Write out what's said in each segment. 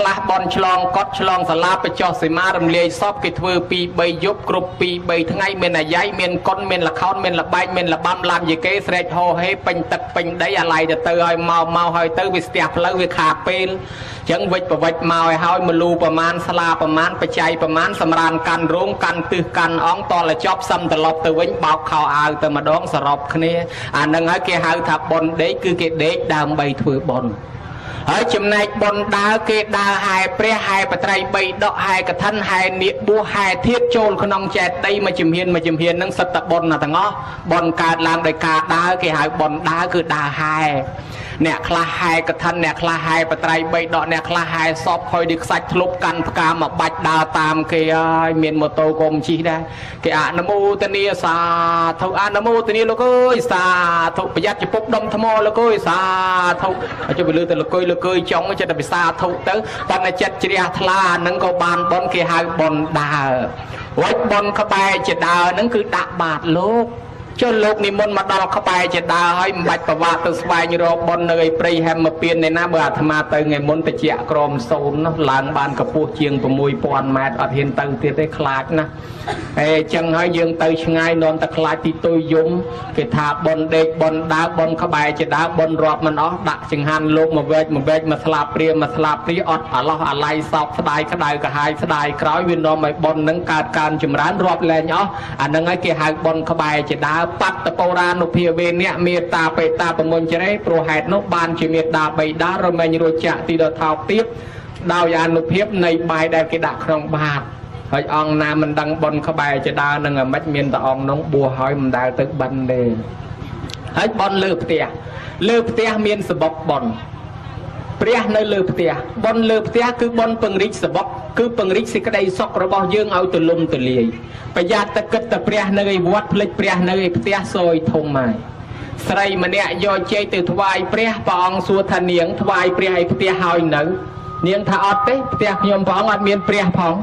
ខ្លះបនឆ្លងកត់ឆ្លងសាលាបចោះសីមារំលាយសពគេធ្វើពី3យប់គ្រប់ពី3ថ្ងៃមានអាយ៉ៃមានកុនមានលខោនមានលបែកមានលបាំឡាំយីគេស្រែកហោហេពេញទឹកពេញដីអាឡៃទៅឲ្យមកហើយទៅវាស្ទះផ្លូវវាខាតពេលចឹងវិចប្រវិចមកឲ្យមលូប្រមាណស្លាប្រមាណបច្ច័យប្រមាណសម្រានកាន់រោងកាន់ទិសកាន់អង្គតលចប់សឹមត្រឡប់ទៅវិញបោកខោអាវទៅម្ដងសរុបគ្នាអានឹងហើយគេហៅថាបុណ្យដេកគឺគេដេកដើម្បីធ្វើបុណ្យហើយចំណែកបុណ្យដើរគេដើរហែព្រះហែបត្រៃ3ដកហែកឋិនហែនាគបួសហែធៀបចូលក្នុងចេតិយមួយជំហាននឹងសិតតបុណ្យទាំងអស់បុណ្យកើតឡើងដោយការដើរគេហៅបុណ្យដើរគឺដើរហែអ្នកខ្លះហែកឋិនអ្នកខ្លះហែបត្រៃ3ដកអ្នកខ្លះហែសពហុយដូចខ្សាច់ធ្លុបកាន់ផ្កាមកបាច់ដើរតាមគេហើយមានម៉ូតូកុំជិះដែរគេអនុមោទនាសាធុអនុមោទនាលោកអើយសាធុប្រយ័ត្នចំពុកដុំថ្មលោកអើយសាធុចុះវាលើទៅលោកអើយចង់ចិត្តតែភាសាធុទៅបណ្ឌចិត្តជ្រះថ្លាហ្នឹងក៏បានបនគេហៅបនដើររួចបនក្បែរជាដើរហ្នឹងគឺដាក់បាតលោកចុះលោកនិមន្តមកដល់ក្បែរជាដើរហើយមិនបាច់ប្រវាក់ទៅស្វែងរកបុណ្យនៅឯព្រៃហេមពៀននេះណាបើអាត្មាទៅថ្ងៃមុនតិចក្រមសូននោះឡើងបានកម្ពស់ជាង 6000 ម៉ែត្រអត់ហ៊ានទៅទៀតទេខ្លាចណាស់អញ្ចឹងហើយយើងទៅឆ្ងាយនាំតែខ្លាចទីទុយយំគេថាបុណ្យដេកបុណ្យដើរបុណ្យក្បែរជាដើរបុណ្យរាប់មិនអស់ដាក់ចង្ហាន់លោកមកវែកមកស្លាបព្រាអត់អាឡោះអាឡៃសោកស្ដាយក្តៅកាហាយស្ដាយក្រោយវានាំឲ្យបុណ្យនឹងកើតកើនចម្រើនរាប់លែងអស់អានឹងហើយគេហៅបុណ្យក្បែរជាដើរបត្តបូរានុភាវេអ្នកមេត្តាបេតាប្រមុញ្ចរេព្រោះហេតុនោះបានជាមេត្តាបៃតារមែងរួចចាក់ទីដថោកទៀតដោយអនុភាពនៃបាយដែលគេដាក់ក្នុងបាតហើយអង្គណាមិនដឹងបុណ្យក្បែរជាដើរនឹងអាម៉េចមានតែអង្គនោះបួសហើយមិនដែលទៅបិណ្ឌទេហើយបុណ្យលើផ្ទះមានសបុកបុណ្យព្រះនៅលើផ្ទះបុណ្យលើផ្ទះគឺបុណ្យពង្រីកសបុកគឺពង្រីកសេចក្តីសុខរបស់យើងឲ្យទូលំទូលាយប្រយ័ត្នតែគិតតែព្រះនៅឯវត្តភ្លេចព្រះនៅឯផ្ទះសយធំហើយស្រីម្នាក់យកចេកទៅថ្វាយព្រះព្រះអង្គសួរថានាងថ្វាយព្រះឲ្យផ្ទះហើយនៅនាងថាអត់ទេផ្ទះខ្ញុំព្រះអង្គអត់មានព្រះផង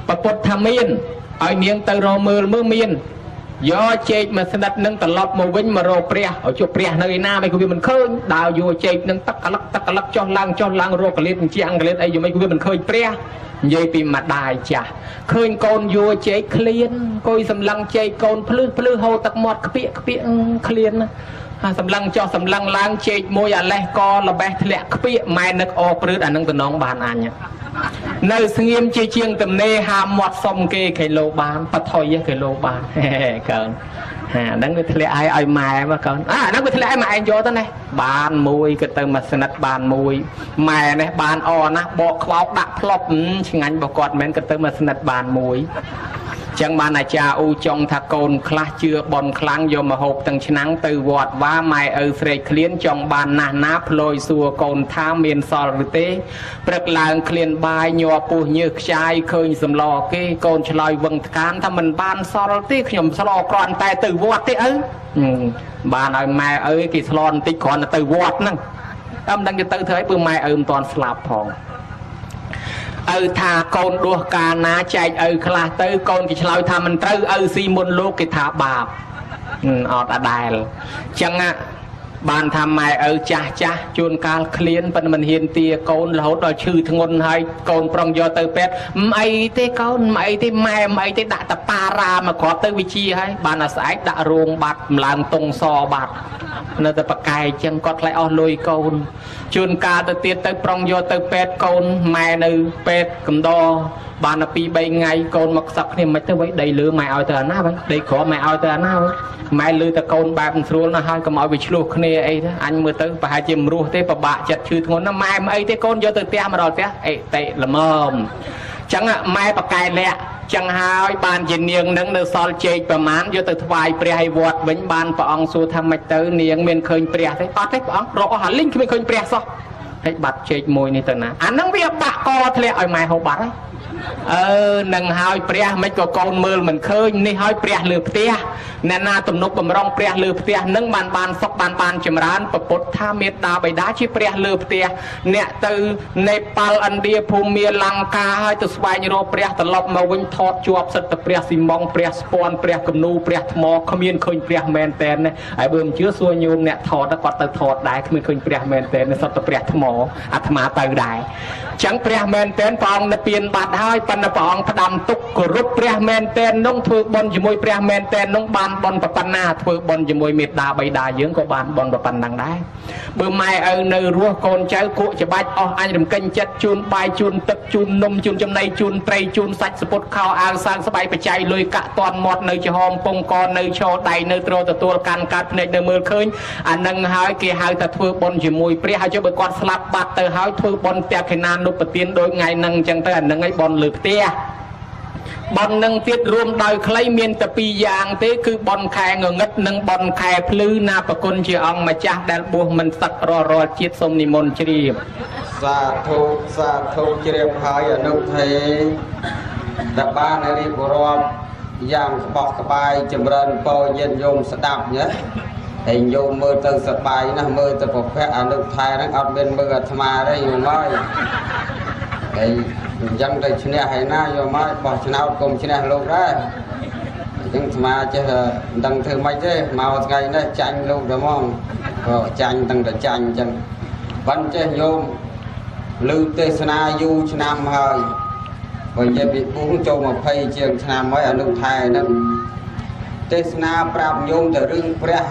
ប្រពុតថាមានឲ្យនាងទៅរកមើលមានយកចេកមកស្និតនឹងត្រឡប់មកវិញមករកព្រះឲ្យជួបព្រះនៅឯណាមិនក៏វាមិនឃើញដើរយកចេកនឹងទឹកកលឹកចុះឡើងរកកលៀតជាអង្កលៀតអីយមិនក៏វាមិនឃើញព្រះនិយាយពីម្ដាយចាស់ឃើញកូនយកចេកឃ្លានអង្គុយសម្លឹងចេកកូនភ្លឺហូរទឹកមាត់ខ្ពាកឃ្លានហើយសម្លឹងចុះសម្លឹងឡើងចេកមួយអាលេះកល្បេះធ្លាក់ខ្ពាកម៉ែនឹកអព្រឺតអានឹងតំណងបានអញនៅស្ងៀមជាងទំនេរហាមាត់សុំគេគីឡូបានបថុយគីឡូបានកូនអាហ្នឹងវាធ្លាក់ឲ្យម៉ែមកកូនអាហ្នឹងវាធ្លាក់ឲ្យម៉ែឯងយកទៅណាបានមួយក៏ទៅមកស្និទ្ធបានមួយម៉ែនេះបានអណាស់បកខ្វោកដាក់ផ្លប់ឆ្ងាញ់របស់គាត់មិនក៏ទៅមកស្និទ្ធបានមួយចឹងបានអាចារ្យអ៊ូចង់ថាកូនខ្លះជឿបនខ្លាំងយកមកហូបទាំងឆ្នាំងទៅវត្តវ៉ាម៉ែឪស្រែកឃ្លានចង់បានណាស់ណាផ្លយសួរកូនថាមានសល់ឬទេព្រឹកឡើងឃ្លានបាយញ័រពុះញើសខ្ចាយឃើញសម្លគេកូនឆ្លើយវឹងថ្កានថាមិនបានសល់ទេខ្ញុំស្លគ្រាន់តែទៅវត្តទេឪបានឲ្យម៉ែឪគេស្លបន្តិចគ្រាន់តែទៅវត្តហ្នឹងតែមិនដឹងទៅធ្វើឲ្យព្រោះម៉ែឪមិនទាន់ស្លាប់ផងឪថាកូនដួសកាលណាចែកឪខ្លះទៅកូនគេឆ្លើយថាមិនត្រូវឪស៊ីមុនលោកគេថាបាបអត់អដែលចឹងបានថាម៉ែឪចាស់ជួនកាលឃ្លានប៉ុន្តែមិនហ៊ានទាកូនរហូតដល់ឈឺធ្ងន់ហើយកូនប្រុងយកទៅពេទ្យមិនអីទេកូនមិនអីទេម៉ែមិនអីទេដាក់តប៉ារ៉ាមកគ្រាប់ទៅវិជាហើយបានអាស្អែកដាក់រោងបាត់ម្ឡើងតុងសបាត់នៅតែប្រកែកចឹងគាត់ខ្លាចអស់លុយកូនជួនកាលទៅទៀតទៅប្រុងយកទៅពេទ្យកូនម៉ែនៅពេទ្យកំដរបានតែ2 3ថ្ងៃកូនមកខ្សឹបគ្នាមិនទៅវិញដីលើម៉ែឲ្យទៅអាណាវិញដីក្រម៉ែឲ្យទៅអាណាម៉ែលឺតែកូនបែបមិនស្រួលណាស់ហើយកុំឲ្យវាឆ្លោះគ្នាអីទេអញមើលទៅប្រហែលជាមិនរស់ទេពិបាកចិត្តឈឺធ្ងន់ណាស់ម៉ែមិនអីទេកូនយកទៅផ្ទះមកដល់ផ្ទះអេតេល្មមចឹងម៉ែប្រកែលាក់ចឹងហើយបានជានាងនឹងនៅសល់ចេកប្រមាណយកទៅថ្វាយព្រះឲ្យវត្តវិញបានព្រះអង្គសួរថាម៉េចទៅនាងមានឃើញព្រះទេអត់ទេព្រះអង្គរកអស់អាលីងគ្មានឃើញព្រះសោះហើយបាត់ចេកមួយនេះទៅណាអាហ្នឹងវាបាក់កធ្លាក់ឲ្យម៉ែហូបបាត់ហើយនឹងហើយព្រះមិនក៏កូនមើលមិនឃើញនេះហើយព្រះលើផ្ទះ អ្នកណាទំនុកបំរុងព្រះលើផ្ទះនឹងបានសុខបានចម្រើនប្រពុតថាមេត្តាបិតាជាព្រះលើផ្ទះអ្នកទៅនេប៉ាល់ឥណ្ឌាភូមាលង្កាហើយទៅស្វែងរកព្រះត្រឡប់មកវិញថតជាប់សិទ្ធិព្រះស៊ីម៉ុងព្រះស្ពាន់ព្រះគំនូព្រះថ្មគ្មានឃើញព្រះមែនតែនហើយបើមិនជឿសួរញោមអ្នកថតគាត់ទៅថតដែរគ្មានឃើញព្រះមែនតែនសិទ្ធិព្រះថ្មអាត្មាទៅដែរចឹងព្រះមែនតែនព្រះអង្គនិព្វានបាត់ហើយប៉ុន្តែព្រះអង្គផ្ដាំទុកគោរពព្រះមែនតែននោះធ្វើបុណ្យជាមួយព្រះមែនតែននោះបានបុណ្យប៉ុណ្ណាធ្វើបុណ្យជាមួយមេត្តាបិតាយើងក៏បានបុណ្យប៉ុណ្ណឹងដែរបើម៉ែឪនៅរស់កូនចៅគក់ច្បាច់អស់អញរំកិញចិត្តជូនបាយជូនទឹកជូននំជូនចំណីជូនត្រីជូនសាច់សពុតខោអាវសាងស្បៃបច្ច័យលុយកាក់តន់មាត់នៅចំហពងកនៅឈរដៃនៅត្រទទួលកាន់កាត់ភ្នែកនៅមើលឃើញអានឹងហើយគេហៅថាធ្វើបុណ្យជាមួយព្រះហើយចុះបើគាត់ស្លាប់បាត់ទៅហើយធ្វើបុណ្យតេខេណានុបទានដោយថ្ងៃហ្នឹងអញ្ចឹងទៅអានឹងឯងបុណ្យលើផ្ទះបុណ្យនឹងទៀតរួមដោយខ្លីមានតែពីរយ៉ាងទេគឺបុណ្យខែងងឹតនិងបុណ្យខែភ្លឺណាប្រគុណជាអង្គម្ចាស់ដែលបួសមិនសឹករាល់ជាតិសូមនិមន្តជ្រាបសាធុជ្រាបហើយអនុថេដែលបានរៀបរាប់យ៉ាងក្បោះក្បាយចម្រើនពរញាតិញោមស្ដាប់ញ៉េហើយញោមមើលទៅសប្បាយណាស់មើលទៅប្រភពអនុថេហ្នឹងអត់មានមើលអាត្មាទេញោមហើយហើយអញ្ចឹងទៅឈ្នះហើយណាយកមកបោះឆ្នោតគុំឈ្នះលោកដែរអញ្ចឹងស្មាចេះមិនដឹងធ្វើម៉េចទេមកថ្ងៃនេះចាញ់លោកតែហ្មងក៏ចាញ់ទាំងតែចាញ់អញ្ចឹងបានចេះញោមឮទេសនាយូរឆ្នាំហើយបើនិយាយពីពូចូល20ជាងឆ្នាំហើយអនុថែហ្នឹងទេសនាប្រាប់ញោមតែរឿងព្រះ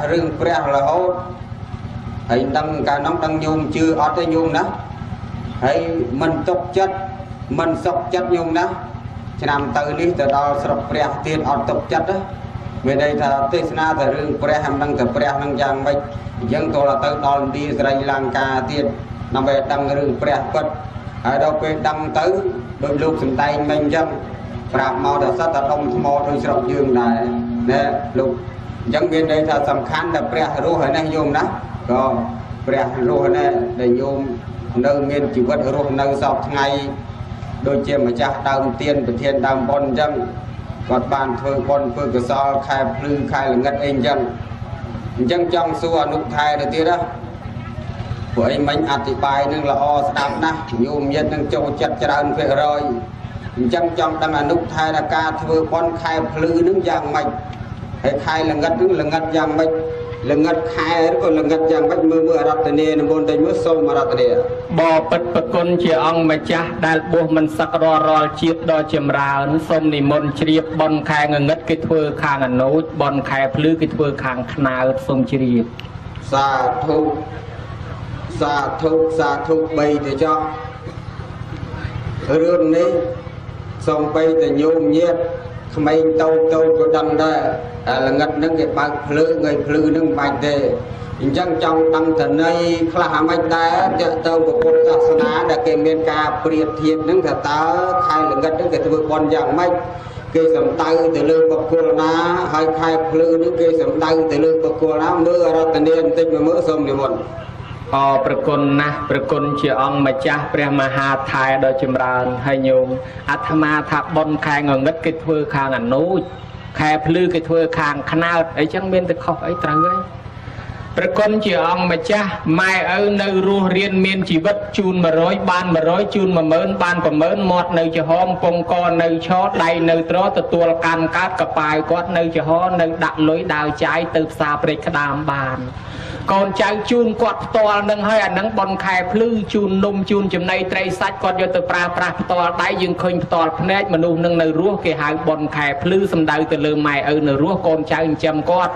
រហូតហើយដឹងកាលនោះដឹងញោមជឿអត់ទេញោមណាហើយមិនទុកចិត្តមិនសុខចិត្តញោមណាឆ្នាំទៅនេះទៅដល់ស្រុកព្រះទៀតអត់ទុកចិត្តមានន័យថាទេសនាតែរឿងព្រះហើយមិនដឹងតែព្រះនឹងយ៉ាងម៉េចអញ្ចឹងក៏ទៅដល់ឥណ្ឌាស្រីលង្កាទៀតដើម្បីដឹងរឿងព្រះពិតហើយដល់ពេលដឹងទៅដោយលោកសំដែងមិញអញ្ចឹងប្រាប់មកដល់សិតតែដុំថ្មដូចស្រុកយើងដែរណែលោកអញ្ចឹងមានន័យថាសំខាន់តែព្រះរស់ហើយណាញោមណាក៏ព្រះរស់ណែដែលញោមនៅមានជីវិតរស់នៅសពថ្ងៃដូចជាម្ចាស់ដើមទៀនប្រធានដើមបុណ្យអញ្ចឹងគាត់បានធ្វើបុណ្យធ្វើកុសលខែភ្លឺខែល្ងិតអីអញ្ចឹងចង់សួរអនុថែទៅទៀតណាពួកឯងមិញអធិប្បាយនឹងល្អស្ដាប់ណាស់ញោមញាតិនឹងចូលចិត្តច្រើនភាគរយអញ្ចឹងចង់ដឹងអនុថែថាការធ្វើបុណ្យខែភ្លឺនឹងយ៉ាងម៉េចហើយខែល្ងិតនឹងល្ងិតយ៉ាងម៉េចល្ងិតខែឬក៏ល្ងិតយ៉ាងម៉េចមើលអរតនីនិមន្តតែមើលសូមអរតនីបបិទ្ធប្រគុណជាអង្គម្ចាស់ដែលបួសមិនសឹករាល់ជាតិដ៏ចម្រើនសូមនិមន្តជ្រាបបុណ្យខែងងឹតគេធ្វើខាងអនុជបុណ្យខែភ្លឺគេធ្វើខាងខ្នើតសូមជ្រាបសាធុបីទៅចោះរឿងនេះសូមបីទៅញោមញាតិក្មេងតូចក៏ដឹងដែរល្ងិតនឹងគេបើកភ្លើងហើយភ្លឺនឹងមិនបាច់ទេអញ្ចឹងចង់ដឹងតន័យខ្លះអាម៉េចដែរតើទៅពុទ្ធសាសនាដែលគេមានការប្រៀបធៀបនឹងថាតើខែល្ងិតនឹងគេធ្វើបុណ្យយ៉ាងម៉េចគេសំដៅទៅលើបុគ្គលណាហើយខែភ្លឺនឹងគេសំដៅទៅលើបុគ្គលណាមើលអរតនីបន្តិចមើលសូមនិមន្តប្រគុណណាស់ប្រគុណជាអង្គម្ចាស់ព្រះមហាថែដ៏ចម្រើនហើយញោមអាត្មាថាបុណ្យខែងងឹតគេធ្វើខាងអនុជខែភ្លឺគេធ្វើខាងខ្នើតអីចឹងមានតែខុសអីត្រូវហើយប្រគុណជាអង្គម្ចាស់ម៉ែឪនៅរស់រៀនមានជីវិតជូន100បាន100ជូន10000បាន10000មាត់នៅចំហពងកនៅឈរដៃនៅត្រទទួលកាន់កាត់កប៉ាវគាត់នៅចំហនៅដាក់លុយដាវចាយទៅផ្សារព្រែកក្តាមបានកូនចៅជូនគាត់ផ្ទាល់នឹងហើយអានឹងបុណ្យខែភ្លឺជូននំជូនចំណីត្រីសាច់គាត់យកទៅប្រើប្រាស់ផ្ទាល់ដៃយើងឃើញផ្ទាល់ភ្នែកមនុស្សនឹងនៅរស់គេហៅបុណ្យខែភ្លឺសំដៅទៅលើម៉ែឪនៅរស់កូនចៅចិញ្ចឹមគាត់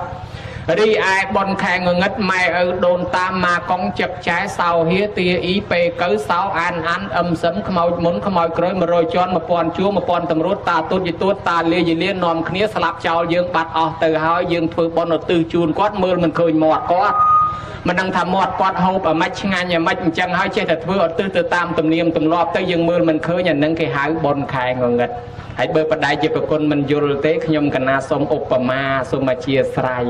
រីឯបុណ្យខែងងឹតម៉ែឪដូនតាមម៉ាកុងចឹកចែសោហៀទាអ៊ីពេកៅសោអានអឹមសឹមខ្មោចមុនខ្មោចក្រោយ100ជាន់1000ជួរ1000តម្រួតតាទុតយទួតតាលាយលានាំគ្នាស្លាប់ចោលយើងបាត់អស់ទៅហើយយើងធ្វើបុណ្យឧទ្ទិសជូនគាត់មើលមិនឃើញមាត់គាត់មិនដឹងថាមាត់គាត់ហូបអាម៉េចឆ្ងាញ់អាម៉េចអញ្ចឹងហើយចេះតែធ្វើឧទ្ទិសទៅតាមទំនៀមទម្លាប់ទៅយើងមើលមិនឃើញអានឹងគេហៅបុណ្យខែងងឹតហើយបើបដិជាប្រគុណមិនយល់ទេខ្ញុំកណាសូមឧបមាសូមអធិស្ឋាន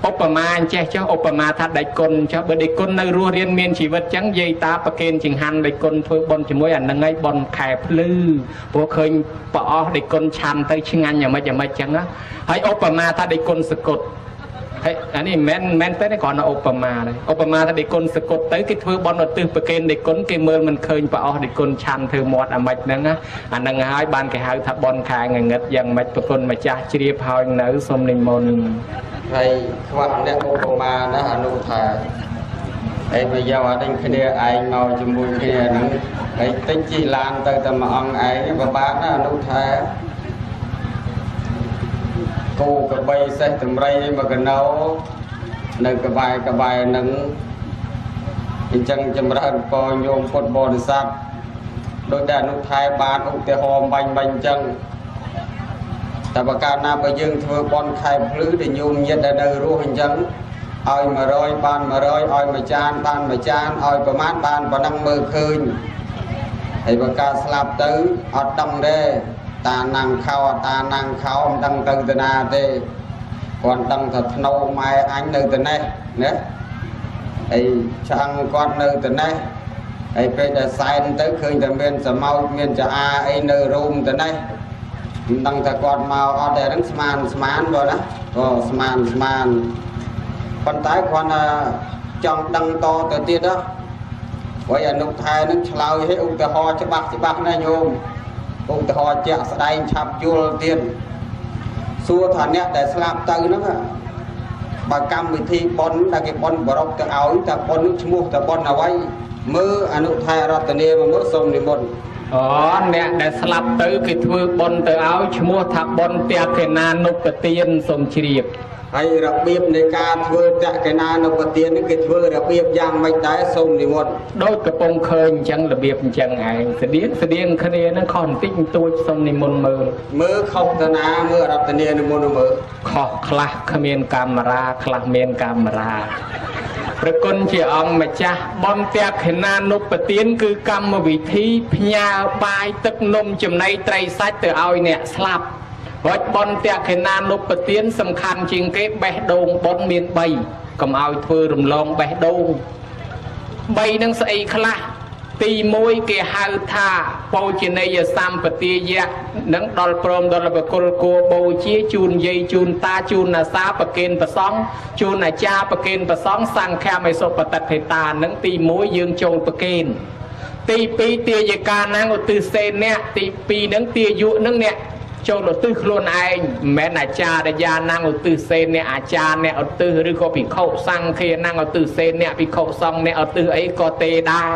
ឧបមាចេះចុះឧបមាថាដៃគុណចុះបើដៃគុណនៅរស់រៀនមានជីវិតចឹងយាយតាប្រកេនចង្ហាន់ដៃគុណធ្វើបុណ្យជាមួយអានឹងឯងបុណ្យខែភ្លឺព្រោះឃើញប្រអស់ដៃគុណឆាន់ទៅឆ្ងាញ់យ៉ាងម៉េចចឹងណាហើយឧបមាថាដៃគុណសកុតហើយអានេះមិនទេគ្រាន់តែឧបមាដែរឧបមាថាដៃគុណសកុតទៅគេធ្វើបុណ្យឧទ្ទិសប្រកេនដៃគុណគេមើលមិនឃើញប្រអស់ដៃគុណឆាន់ធ្វើមាត់អាម៉េចហ្នឹងណាអានឹងហើយបានគេហៅថាបុណ្យខែងងឹតយ៉ាងម៉េចប្រគុណម្ចាស់ជ្រាបហើយនៅសូមនិមន្តហើយខ្វះអ្នកឧបមាណាអនុថាហើយបើយកអត់ឯងគ្នាឯងមកជាមួយគ្នាហ្នឹងហើយតិចជិះឡានទៅតែមួយអង្គឯងពិបាកណាអនុថាគោកបីសេះតម្រៃមួយកណោនៅក្បែរហ្នឹងអញ្ចឹងចម្រើនពរញោមពុទ្ធបរិស័ទដោយតែអនុថែបានឧទាហរណ៍បាញ់អញ្ចឹងតែបើកាលណាបើយើងធ្វើបន់ខែភ្លឺដែលញោមញាតដែលនៅរស់អញ្ចឹងឲ្យ100បាន100ឲ្យមួយចានបានមួយចានឲ្យប្រមាណបានប៉ុណ្ណឹងមើលឃើញហើយបើការស្លាប់ទៅអត់ដឹងទេតាណាំងខោតាណាំងខោមិនដឹងទៅទៅណាទេគាត់ដឹងថាធ្នូម៉ែអញនៅទៅនេះណាហើយឆ្អឹងគាត់នៅទៅនេះហើយពេលដែលសែនទៅឃើញតែមានសមោចមានចាអាអីនៅរូមទៅនេះមិនដឹងថាគាត់មកអត់តែហ្នឹងស្មានបើណាក៏ស្មានប៉ុន្តែគាត់ចង់ដឹងតទៅទៀតណាព្រោះអនុថែនឹងឆ្លើយឲ្យឧទាហរណ៍ច្បាស់ណាញោមឧទាហរណ៍ជាក់ស្ដែងឆាប់យល់ទៀតសួរថាអ្នកដែលស្លាប់ទៅហ្នឹងបើកម្មវិធីបុណ្យដែលគេបុណ្យបរកទៅឲ្យតែបុណ្យនោះឈ្មោះតែបុណ្យអ្វីមើលអនុថែរតនាមកមើលសូមនិមន្តអ្នកដែលស្លាប់ទៅគេធ្វើបុណ្យទៅឲ្យឈ្មោះថាបុណ្យតក្កិណានុបទានសូមជ្រាបហើយរបៀបនៃការធ្វើតក្កិណានុបទាននេះគេធ្វើរបៀបយ៉ាងម៉េចដែរសូមនិមន្តដូចកំពុងឃើញអញ្ចឹងរបៀបអញ្ចឹងឯងស្តៀងគ្នានឹងខុសបន្តិចបន្តួចសូមនិមន្តមើលខុសតាណាមើលរតនានិមន្តមើលខុសខ្លះគ្មានកាមេរ៉ាខ្លះមានកាមេរ៉ាព្រះគុណជាអង្គម្ចាស់បុណ្យតក្កិណានុបទានគឺកម្មវិធីផ្ញើបាយទឹកនំចំណីត្រីសាច់ទៅឲ្យអ្នកស្លាប់វត្តបុណ្យតក្កិណានុបទានសំខាន់ជាងគេបេះដូងបុណ្យមាន3កុំឲ្យធ្វើរំលងបេះដូង3នឹងស្អីខ្លះទី1គេហៅថាបោជនីយសម្បទាយៈនឹងដល់ព្រមដល់បកុលគួរបូជាជូនយាយជូនតាជូនអាសាប្រគេនប្រសង់ជូនអាចារ្យប្រគេនប្រសង់សង្ឃាមេសុបតិថេតានឹងទី1យើងចូលប្រគេនទី2ទាយកាណាងឧទ្ទិសសេនអ្នកទី2នឹងទាយុនឹងអ្នកចូលឧទ្ទិសខ្លួនឯងមិនមែនអាចារ្យយាណាងឧទ្ទិសសេនអ្នកអាចារ្យអ្នកឧទ្ទិសឬក៏ភិក្ខុសង្ឃាណាងឧទ្ទិសសេនអ្នកភិក្ខុសង្ឃអ្នកឧទ្ទិសអីក៏ទេដែរ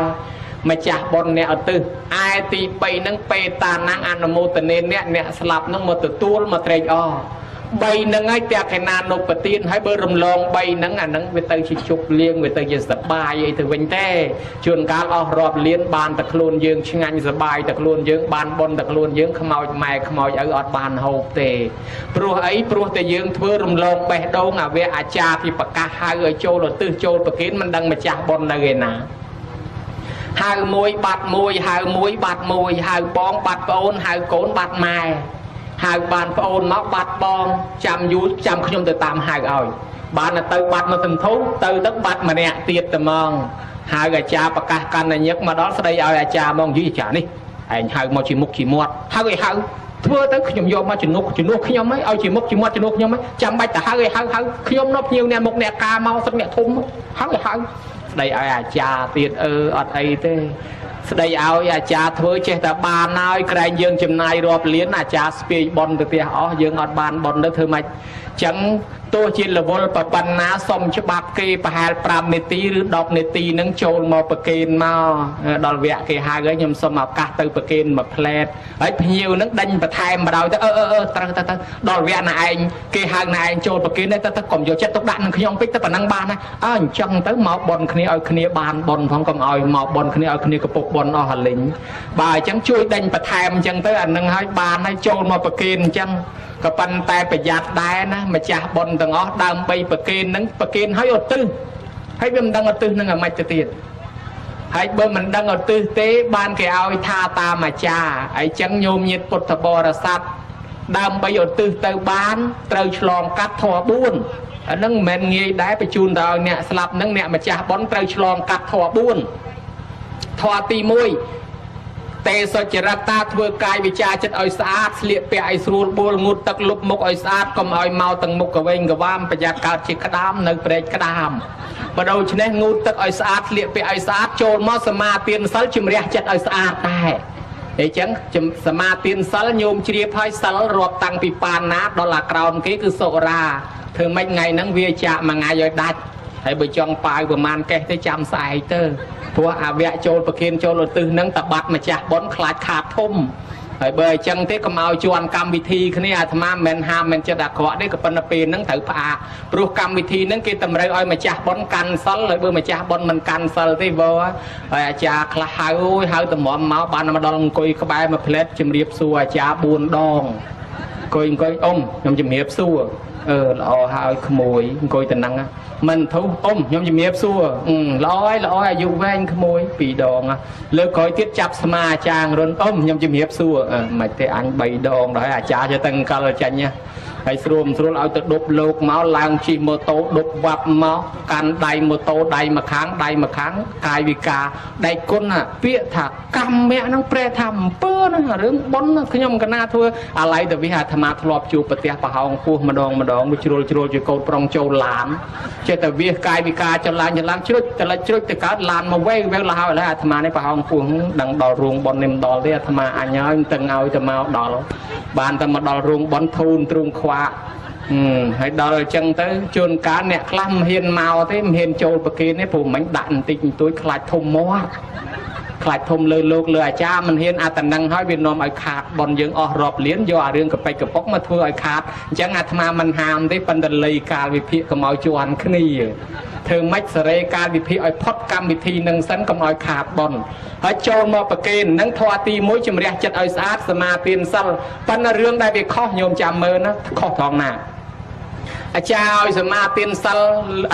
ម្ចាស់បុណ្យអ្នកឧទ្ទិសឯទី3នឹងបេតាណាំងអនុមោទនាអ្នកស្លាប់នឹងមកទទួលមកត្រេកអរ3នឹងហើយតក្កិណានុបទានហើយបើរំលង3នឹងអានឹងវាទៅជាជប់លៀងវាទៅជាសបាយអីទៅវិញទេជួនកាលអស់រាប់លានបានតែខ្លួនយើងឆ្ងាញ់សបាយតែខ្លួនយើងបានបុណ្យតែខ្លួនយើងខ្មោចម៉ែខ្មោចឪអត់បានហូបទេព្រោះអីព្រោះតែយើងធ្វើរំលងបេះដូងអាវាអាចារ្យពីប្រកាសហៅឲ្យចូលឧទ្ទិសចូលប្រគេនមិនដឹងម្ចាស់បុណ្យនៅឯណាហៅមួយបាត់មួយហៅមួយបាត់មួយហៅបងបាត់ប្អូនហៅកូនបាត់ម៉ែហៅបានប្អូនមកបាត់បងចាំយូរចាំខ្ញុំទៅតាមហៅឲ្យបានទៅបាត់មកសន្ធុទៅបាត់ម្នាក់ទៀតតែហ្មងហៅអាចារ្យប្រកាសកណ្ណញឹកមកដល់ស្ដីឲ្យអាចារ្យមកយីអាចារ្យនេះឯងហៅមកជាមុខជាមាត់ហៅឲ្យហៅធ្វើទៅខ្ញុំយកមកជំនួសខ្ញុំឲ្យជាមុខជាមាត់ជំនួសខ្ញុំចាំបាច់ទៅហៅឲ្យហៅខ្ញុំនៅភ្ញៀវអ្នកមុខអ្នកការមកសឹកអ្នកធំហៅឲ្យហៅស្ដីឲ្យអាចារ្យទៀតអត់អីទេស្ដីឲ្យអាចារ្យធ្វើចេះតែបានហើយក្រែងយើងចំណាយរាប់លានអាចារ្យស្ពាយបន់ទៅផ្ទះអស់យើងអត់បានបន់ទៅធ្វើម៉េចចឹងទោះជារវល់ប៉ុណ្ណាសុំច្បាប់គេប្រហែល5នាទីឬ10នាទីនឹងចូលមកប្រគេនមកដល់វគ្គគេហៅហើយខ្ញុំសុំឱកាសទៅប្រគេនមួយផ្លែតហើយភ្ញៀវនឹងដេញបន្ថែមបដ ாய் ទៅត្រូវទៅដល់វគ្គណាឯងគេហៅណាឯងចូលប្រគេនទៅកុំយកចិត្តទុកដាក់នឹងខ្ញុំពេកទៅប៉ុណ្ណឹងបានណាអញ្ចឹងទៅមកបន់គ្នាឲ្យគ្នាបានបន់ផងកុំឲ្យមកបន់គ្នាឲ្យគ្នាកពុកបន់អស់ហលិញបើអញ្ចឹងជួយដេញបន្ថែមអញ្ចឹងទៅអានឹងឲ្យបានហើយចូលមកប្រគេនអញ្ចឹងក៏ប៉ុន្តែប្រយ័ត្នដែរណាម្ចាស់បុណ្យទាំងអស់ដើម្បីប្រគេននឹងប្រគេនឲ្យឧទ្ទិសហើយវាមិនដឹងឧទ្ទិសនឹងអាម៉េចទៅទៀតហើយបើមិនដឹងឧទ្ទិសទេបានគេឲ្យថាតាមអាចារ្យហើយចឹងញោមញាតិពុទ្ធបរិស័ទដើម្បីឧទ្ទិសទៅបានត្រូវឆ្លងកាត់ធម៌4 nâng men nghe đáy phải chun tao nè slap nâng nè mà cha bón trâu chlong cắt thọ buôn thọ tì môi tê sơ chỉ ra ta thưa cài vì cha chất oi sát liệt pe ai sưu bùa ngút tắc lục mục oi sát cầm oi mau tầng mục cả vinh cả vam bây giờ cao chỉ cái đám nơi bể cái đám và đầu chỉ nên ngút tắc oi sát liệt pe oi sát trôn mót sama tiền sál chìm rẽ chất oi sát này để chẳng chìm sama tiền sál nhôm chia phai sál rọp tăng bị pan nát đó là cào cái cứ sổ ra thường mấy ngày nắng vía chạm mà ngày rồi đặt hãy bởi trong bài của man kê tới chăm sai tơพวกอาเวะโจลประเคนโจลตื่นนั่งตะบัดมาจากบนคลาดขาดทุ่มไอ้เบย์จังเทก็มาเอาจวนกรรมวิธีคืนนี้อาตมาเมนฮามเมนจะดักขวได้กับปนปีนั่งถือผ้าปลุกกรรมวิธีนั่งกินตำไรอ้อยมาจากบนกันซัลเลยเบย์มาจากบนมันกันซัลที่เบย์ไอ้จากคลาหายหายตะหมอมเมาบานมาดองกุยกระบายมาเพลทจิมเรียบซัวจากบุญดองกุยอมยมจิมเรียบซัวเราหายขโมยกุยแต่นั่งมันทุอมยมจิมเรียบซัวร้อยอายุแวงขโมยปีดองเลิกคอยติดจับสมาจางรนอมยมจิมเรียบซัวไม่แต่อันใบดองได้อาจารย์จะตั้งกาลจันเนี่ยไอ้สรุปเอาแต่ดบโลกเมาลางชีโมโตดบวับเมาการไดโมโตไดมาค้างกายวิกาไดก้นเปี้ยถักกำแม่นั่งแปรทำเปื้อนเรื่องบนขยมกันหน้าทั่วอะไรแต่วิหารธรรมะทลอบจูปฏิปะหองพูมาดองวิจโรจะโกดปรองโจลานเจแต่วิกายวิกาจะลานชุดแต่ละชุดแต่การลานมาเว้ยลาวแล้วธรรมะในปะหองพูดังดอรุงบอลเนมดอลเรียธรรมะอันย้อยตึงเอาจะมาดอลบานแต่มาดอรุงบอลทูนตรุงควาให้ดอลจังเตอจนการเนี่ยคลำเฮียนเมาเต้เฮียนโจลปะเกนเนี่ยผมมันดันติงตัวคลายทมมัวคลายทมเลยโลกเลยอาจารย์มันเฮียนอาตันนังให้เวียนนอมไอขาดบอลยังออกรอบเลี้ยนโยอาเรื่องกับไปกับปกมาทั่วไอขาดจังอาตมามันหามได้ปันดันเลยการวิพิกับเอาจวนขึ้นนี่เธอไม่เสรการวิพิไอพอดกรรมวิธีนังสันกับเอาขาดบอลให้โจลมาปะเกนนังทวาตีมวยจมเรียจัดเอาสะอาดสมาเตียนซัลปันเรื่องได้ไปข้อโยมจำเมินนะข้อทองหน้าอาจารย์สมาเตียนซัล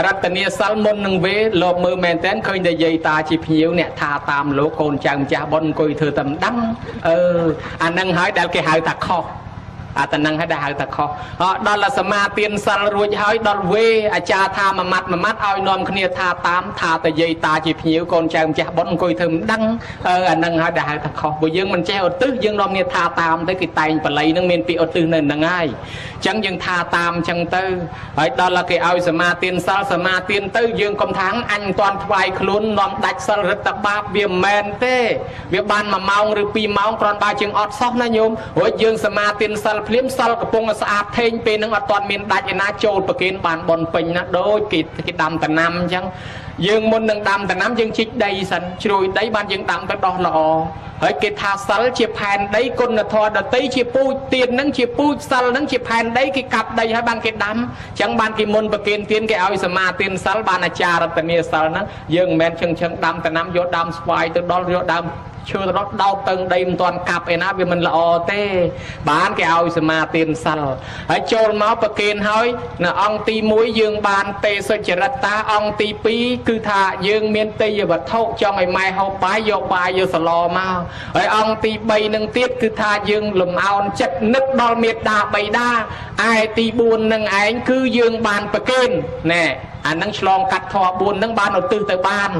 รัตเนียซัลมนหนึ่งเวลบมือแมนเต้นเคยได้ยัยตาจีพิวเนี่ยทาตามโลโคนจังจ่าบอลกุยเธอตำดังอันนั่งหายแต่แกหายตะคออาตนังให้ได้หายตะคอดอลสมาเตียนซัลรวยหายดอลเวอาจารย์ทามามัดเอานอมขณีทาตามทาแต่ยัยตาจีพิวโคนจังจ่าบอลกุยเธอดังอันนั่งให้ได้หายตะคอบุยังมันแจ้วตื้อยังนอมเนี่ยทาตามได้กิตายปลายนั่งเมนปีอตื้อนั่นนั่งง่ายจังยังทาตามจังเตอไอ้ดอลละเกเอาสมาเตียนซัลสมาเตียนเตอยังกำทั้งอันตอนไฟคลุ้นนอมดัชซัลรัตบาเวียมแมนเต้เวียบานมาเมาหรือปีเมากรอนบาจึงอดซอกนะโยมโอ้ยยังสมาเตียนซัลพลิ้มซัลกระปงสะอาดเทงเป็นนังอตอนเมียนดัชนาโจลปะเกนบานบอลปิงนะโดยกิดดำแต่น้ำจังยังมุนหนึ่งดำแต่น้ำยังชิดได้สันช่วยได้บานยังดำแต่ดอกละอเฮ้ยกิทาซัลเชียแผ่นได้คนน่ะทอดตีเชียปูเตียนนั่งเชียปูซัลนั่งเชียแผ่นได้กิกับได้ให้บานกิดดำจังบานกิมุนปะเกนเตียนกิเอาสมาเตียนซัลบานอาจารย์แต่เนียซัลนั่งยังแมนเชิงดำแต่น้ำโยดำสวายตัวดอลโยดำเชื่อรถดาวตึงได้ตอนกลับไอ้นะเวมันละอเต้บ้านแกเอาสมาเตียนซัลไอ้โจลเมาปะเกนเฮ้ยน่ะองตีมวยยังบานเตสจรตาองตีปีคือท่ายังเมียนตีบัดเท่าจังไอ้ไม้เฮาปายโยปายโยสลอมาไอ้องตีใบหนึ่งเตี้ยคือท่ายังหลุมเอาจัดนึกดอลเมียดาใบดาไอ้ตีบุญหนึ่งไอ้คือยังบานปะเกนแน่อันนั่งฉลองกัดทอบุญนั่งบานเอาตื้อแต่บ้าน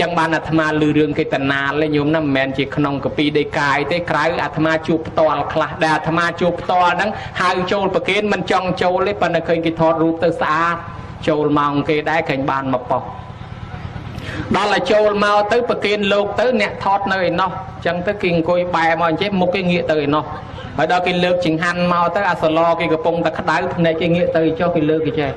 จังบานอาตมาลือเรื่องกิตนาและโยมน้ำแมนจีขนมกะปีได้กายได้คล้ายอาตมาจูบตอลคลาแต่อาตมาจูบตอลนั้นหายโจลปะเกนมันจองโจลเลยปันเคยกิทอดรูปเตอร์สะอาดโจลมองเกได้แข่งบานมาปอกđó là châu mau tới bậc kiên lục tới nẹt thọt nơi nó chẳng tới kinh coi bài mà chế một cái nghĩa tới nó ở đó cái lược chỉnh hành mau tới asolo cái bông ta khát đá này cái nghĩa tới cho cái lược cái chơi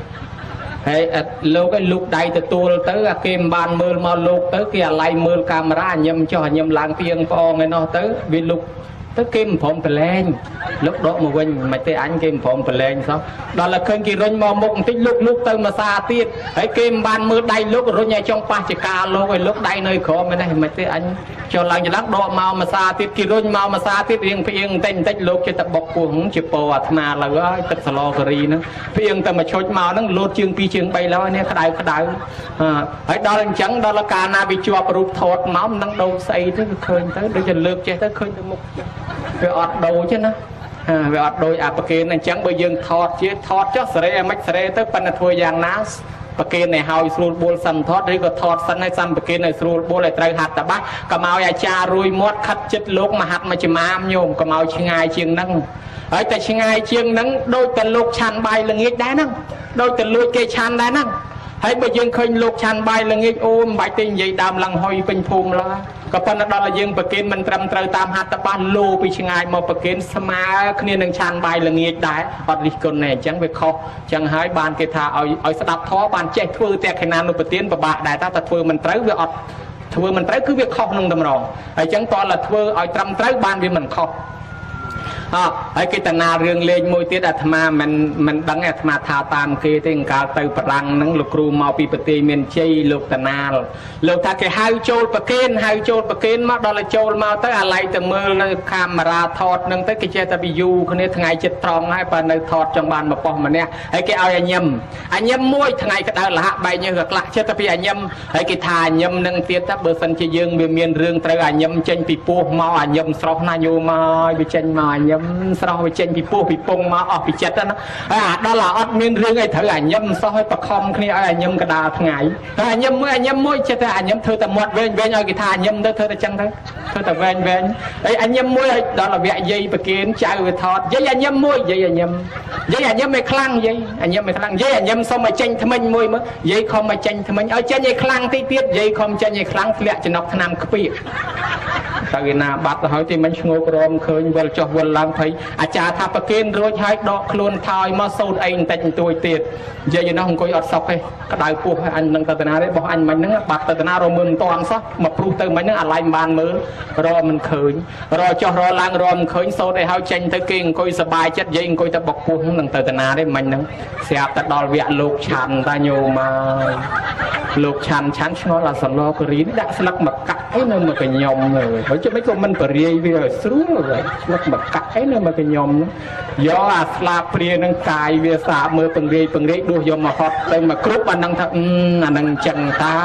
hay lục cái lục đầy từ tua tới kim bàn mưa mau lục tới kia lại mưa camera nhầm cho nhầm làng tiếng co người nó tới vì lục tới kim phồng phải lên lúc đó mà quên mày tới anh kim phồng phải lên sao đó là khơi kia rồi mà một tích lúc tới mà xa tiết ấy kim ban mưa đầy lúc rồi nhảy trong pa chỉ ca lúc đầy nơi khó mày này mày tới anh cho làng chỉ lắc độ mau mà xa tiết kia rồi mau mà xa tiết riêng tên tích lúc cho tập bọc của hứng chỉ po mà là cái tích salo kari nữa riêng ta mà chốt mau nó lột chương pi chương bayแล้วเนี่ยขดายấy đó là chẳng đó là cả na bị chua rụp thọt máu năng đầu say tới khơi tới để cho lược chơi tới khơi tới một cái ọt đầu chứ nó វាអត់ដូចអាប្រគេនអញ្ចឹងបើយើងថតជាថតចុះសេរីឲ្យមិនសេរីទៅប៉ុន្តែធ្វើយ៉ាងណាប្រគេនឲ្យហើយស្រួលបួលសិនថតឬក៏ថតសិនឲ្យសំប្រគេនឲ្យស្រួលបួលឲ្យត្រូវហាត់តបាសកុំឲ្យអាចារ្យរួយមាត់ខិតចិត្តលោកមហាត់មកចំាមញោមកុំឲ្យឆ្ងាយជាងហ្នឹងហើយតែឆ្ងាយជាងហ្នឹងដូចតែលោកឆាន់បាយល្ងាចដែរហ្នឹងដូចតែលួចគេឆាន់ដែរហ្នឹងហើយបើយើងឃើញលោកឆាន់បាយល្ងាចអូមិនបាច់ទេនិយាយដើមឡើងហុយពេញភូមិឡើយក៏ប៉ុន្តែដល់តែយើងប្រគេនមិនត្រឹមត្រូវតាមហត្ថបទលោពីឆ្ងាយមកប្រគេនស្មើគ្នានឹងឆាន់បាយល្ងាចដែរអត់រិះគន់ទេអញ្ចឹងវាខុសអញ្ចឹងហើយបានគេថាឲ្យស្ដាប់ធម៌បានចេះធ្វើតែខេណានុប្រទានពិបាកដែរតែធ្វើមិនត្រូវវាអត់ធ្វើមិនត្រូវគឺវាខុសក្នុងតម្រងហើយអញ្ចឹងតើធ្វើឲ្យត្រឹមត្រូវបានវាមិនខុសហើយគេតាណារឿងលេងមួយទៀតអាត្មាមិនដឹងអាត្មាថាតាមគេទេកាលទៅប្រឡាំងហ្នឹងលោកគ្រូមកពីប្រទេសមានជ័យលោកតាណាលលោកថាគេហៅចូលប្រគេនមកដល់ឲ្យចូលមកទៅអាឡ័យទៅមើលនៅកាមេរ៉ាថតហ្នឹងទៅគេចេះតែពីយូគ្នាថ្ងៃចិត្តត្រង់ហើយបើនៅថតចង់បានមកប៉ុស្តិ៍ម្នាក់ហើយគេឲ្យញឹមមួយថ្ងៃក្តៅលហៈបែកញើសក៏ខ្លះចិត្តតែពីញឹមហើយគេថាញឹមហ្នឹងទៀតថាបើសិនជាយើងវាមានរឿងត្រូវញឹមចេញពីពោះមកញឹមស្រស់ណាញោមមកវាចេញមកញឹមស្រស់វាចេញពីពោះពីពងមកអស់ពីចិត្តណាហើយអាដល់អត់មានរឿងអីត្រូវញឹមសោះឲ្យបខំគ្នាឲ្យញឹមកដាលថ្ងៃហើយញឹមមួយចិត្តតែញឹមធ្វើតែមាត់វែងឲ្យគេថាញឹមទៅធ្វើតែចឹងទៅធ្វើតែវែងហើយញឹមមួយឲ្យដល់រវៈយាយប្រគេនចៅវាថតយាយញឹមមួយយាយញឹមមិនខ្លាំងយាយញឹមមិនខ្លាំងយាយញឹមសុំឲ្យចេញថ្មិញមួយមើលយាយខំឲ្យចេញថ្មិញឲ្យចេញឲ្យខ្លាំងតិចទៀតយាយខំចេញឲ្យខ្លាំងធ្លាក់ចំណុកឆ្នាំខ្ពាកតែគេណាបាត់ទៅហើយទីមិញឈ្ងោករមឃើញវិលចុះវិលឡើងភ័យអាចារ្យថាប្រគេនរួចហើយដកខ្លួនថយមកសូត្រអីបន្តិចបន្តួចទៀតនិយាយនោះអង្គុយអត់សុខទេក្តៅពោះឲ្យអញនឹងទៅតាណាទេបោះអញមិញហ្នឹងបាត់ទៅតាណារមើលមិនតាន់សោះមកព្រុសទៅមិញហ្នឹងអាឡ័យមិនបានមើលរមិនឃើញរចុះរឡើងរមិនឃើញសូត្រឲ្យហើយចេញទៅគេអង្គុយសប្បាយចិត្តនិយាយអង្គុយទៅបុកពោះហ្នឹងទៅតាណាទេមិញហ្នឹងស្រាប់តែដល់វគ្គលោកឆាន់តាញោមមកលោកឆាន់ឆ្ងល់អាសឡករីនេះដាក់ស្លឹកមកកាក់អីនៅមកកញ្ញុំហើយជិះមិនក៏មិនបរិយាយវាស្រួលស្លឹកមកកាក់អីនៅមកកញ្ញុំយកអាស្លាបព្រានឹងកាយវាសាបមើលពង្រាយដួសយកមកហត់ទៅមកគ្រប់អានឹងថាអានឹងចឹងតា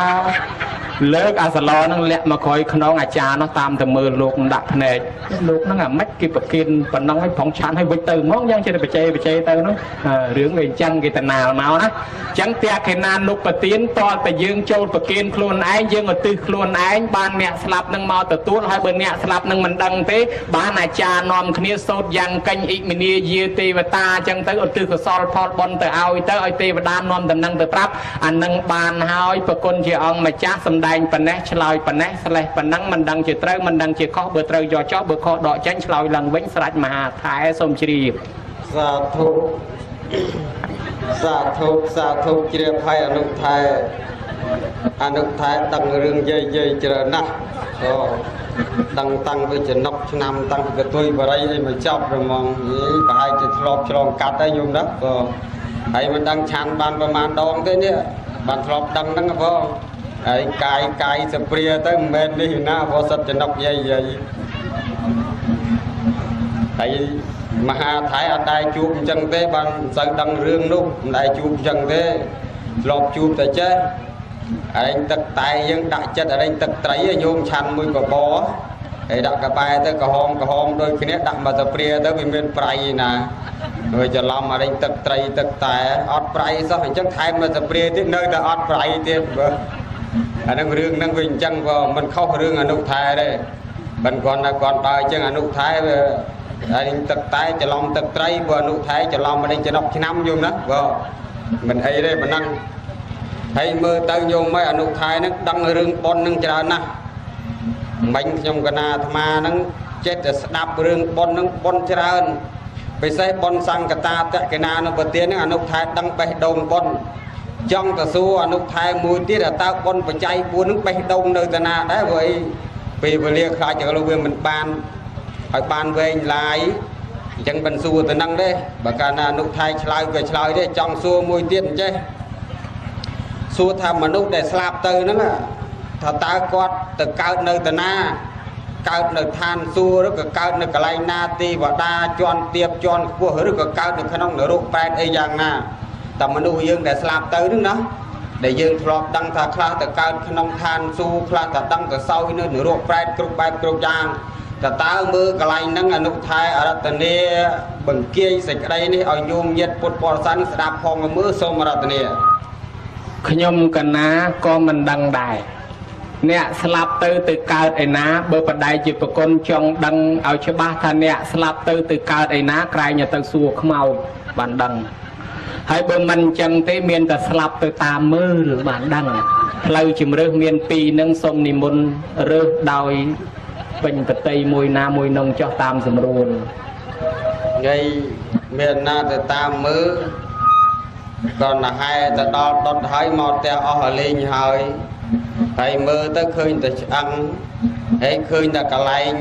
លើកអាសឡនឹងលាក់មកក្រោយខ្នងអាចារ្យនោះតាមទៅមើលលោកដាក់ភ្នែកលោកហ្នឹងអាម៉េចគេប្រគិនប៉ុណ្ណឹងឲ្យប្រងឆានឲ្យវិចទៅហ្មងយ៉ាងចេះតែបច្ចេទៅនោះរឿងវាអញ្ចឹងគេតាណាលមកណាអញ្ចឹងតែខេណានុប្រទានតលតែយើងចូលប្រគិនខ្លួនឯងយើងឧទ្ទិសខ្លួនឯងបានអ្នកស្លាប់នឹងមកទទួលហើយបើអ្នកស្លាប់នឹងមិនដឹងទេបានអាចារ្យនាំគ្នាសូត្រយ៉ាងកញ្ញអ៊ិមិនីយាទេវតាអញ្ចឹងទៅឧទ្ទិសកុសលផលបុណ្យទៅឲ្យទេវតានាំដំណឹងទៅប្រាប់អានឹងបានហើយប្រគុណជាអង្គម្ចាស់សម្ដែងប៉ុណ្ណេះឆ្លើយប៉ុណ្ណេះស្លេះប៉ុណ្ណឹងមិនដឹងជាត្រូវមិនដឹងជាខុសបើត្រូវយកចោលបើខុសដកចេញឆ្លើយឡើងវិញស្រេចមហាថែសូមជ្រាបសាធុជ្រាបហើយអនុថែដឹងរឿងយាយច្រើនណាស់ក៏ដឹងតាំងពីចំណប់ឆ្នាំតាំងពីកទុយបរិយអីមកចប់ហ្មងប្រហែលជាធ្លាប់ឆ្លងកាត់ហើយញោមណាក៏ហើយមិនដឹងឆានបានប្រមាណដងទេនេះបានធ្លាប់ដឹងហ្នឹងផងហើយកាយសព្រាទៅមិនមែននេះណាព្រោះសិតចំណុកយាយហើយមហាថៃអត់ដែរជួបអញ្ចឹងទេបានសូវដឹងរឿងនោះមិនដែរជួបអញ្ចឹងទេធ្លាប់ជួបតែចេះអរិញទឹកតែយើងដាក់ចិត្តអរិញទឹកត្រីញោមឆាន់មួយបបហើយដាក់កបែទៅក្រហមដូចគ្នាដាក់មកសព្រាទៅវាមានប្រៃណាហើយច្រឡំអរិញទឹកត្រីទឹកតែអត់ប្រៃសោះអញ្ចឹងថែមមកសព្រាទៀតនៅតែអត់ប្រៃទៀតបើអានឹងរឿងហ្នឹងវាអញ្ចឹងក៏មិនខុសរឿងអនុថែដែរមិនគាត់បើអញ្ចឹងអនុថែវាហើយទឹកតែច្រឡំទឹកត្រីបើអនុថែច្រឡំមកចំណប់ឆ្នាំយំណាបើមិនអីទេប៉ុណ្ណឹងហើយមើលទៅញោមមិនអនុថែហ្នឹងដឹងរឿងប៉ុនហ្នឹងច្រើនណាស់មិញខ្ញុំកណាអាត្មាហ្នឹងចេះតែស្ដាប់រឿងប៉ុនហ្នឹងប៉ុនច្រើនពិសេសប៉ុនសង្កតាតកណានៅប្រទានហ្នឹងអនុថែដឹងបេះដូងប៉ុនចង់ទៅសួរអនុថែមួយទៀតតើប៉ុនបច្ច័យ4ហ្នឹងបេះដូងនៅតាណាដែរព្រោះអីពេលវេលាខ្លាចចលោកវាមិនបានឲ្យបានវែងឡាយអញ្ចឹងមិនសួរទៅហ្នឹងទេបើកាលណាអនុថែឆ្លើយវាឆ្លើយទេចង់សួរមួយទៀតអញ្ចេះសួរថាមនុស្សដែលស្លាប់ទៅហ្នឹងថាតើគាត់ទៅកើតនៅតាណាកើតនៅឋានសួគ៌ឬក៏កើតនៅកន្លែងណាទេវតាជាន់ទាបជាន់ខ្ពស់ឬក៏កើតនៅក្នុងនរកប្រែតអីយ៉ាងណាតែមនុស្សយើងដែលស្លាប់ទៅហ្នឹងណាដែលយើងធ្លាប់ដឹងថាខ្លះទៅកើតក្នុងឋានសួគ៌ខ្លះទៅដឹងទៅសោយនៅនរកប្រែតគ្រប់បែបគ្រប់យ៉ាង តើតើមើលកន្លែងហ្នឹងអនុថែអរតនីបង្គាយសេចក្តីនេះឲ្យញោមញាតពុទ្ធបរិស័ទស្ដាប់ផងមើលសូមអរតនីខ្ញុំកណាក៏មិនដឹងដែរអ្នកស្លាប់ទៅកើតឯណាបើបដិជាប្រគុណចង់ដឹងឲ្យច្បាស់ថាអ្នកស្លាប់ទៅកើតឯណាក្រែងទៅសួរខ្មោចបានដឹងហើយបើមិនអញ្ចឹងទេមានតែស្លាប់ទៅតាមមើលបានដឹងផ្លូវជំរឿសមានពីរនឹងសូមនិមន្តរើសដោយពេញប្រតិមួយណាមួយនងចោះតាមសម្រួលថ្ងៃមានណាទៅតាមមើលក៏ណាហែទៅដល់ដុតហើយមកផ្ទះអស់លេងហើយមើលទៅឃើញតែឆ្អឹងហើយឃើញតែកន្លែង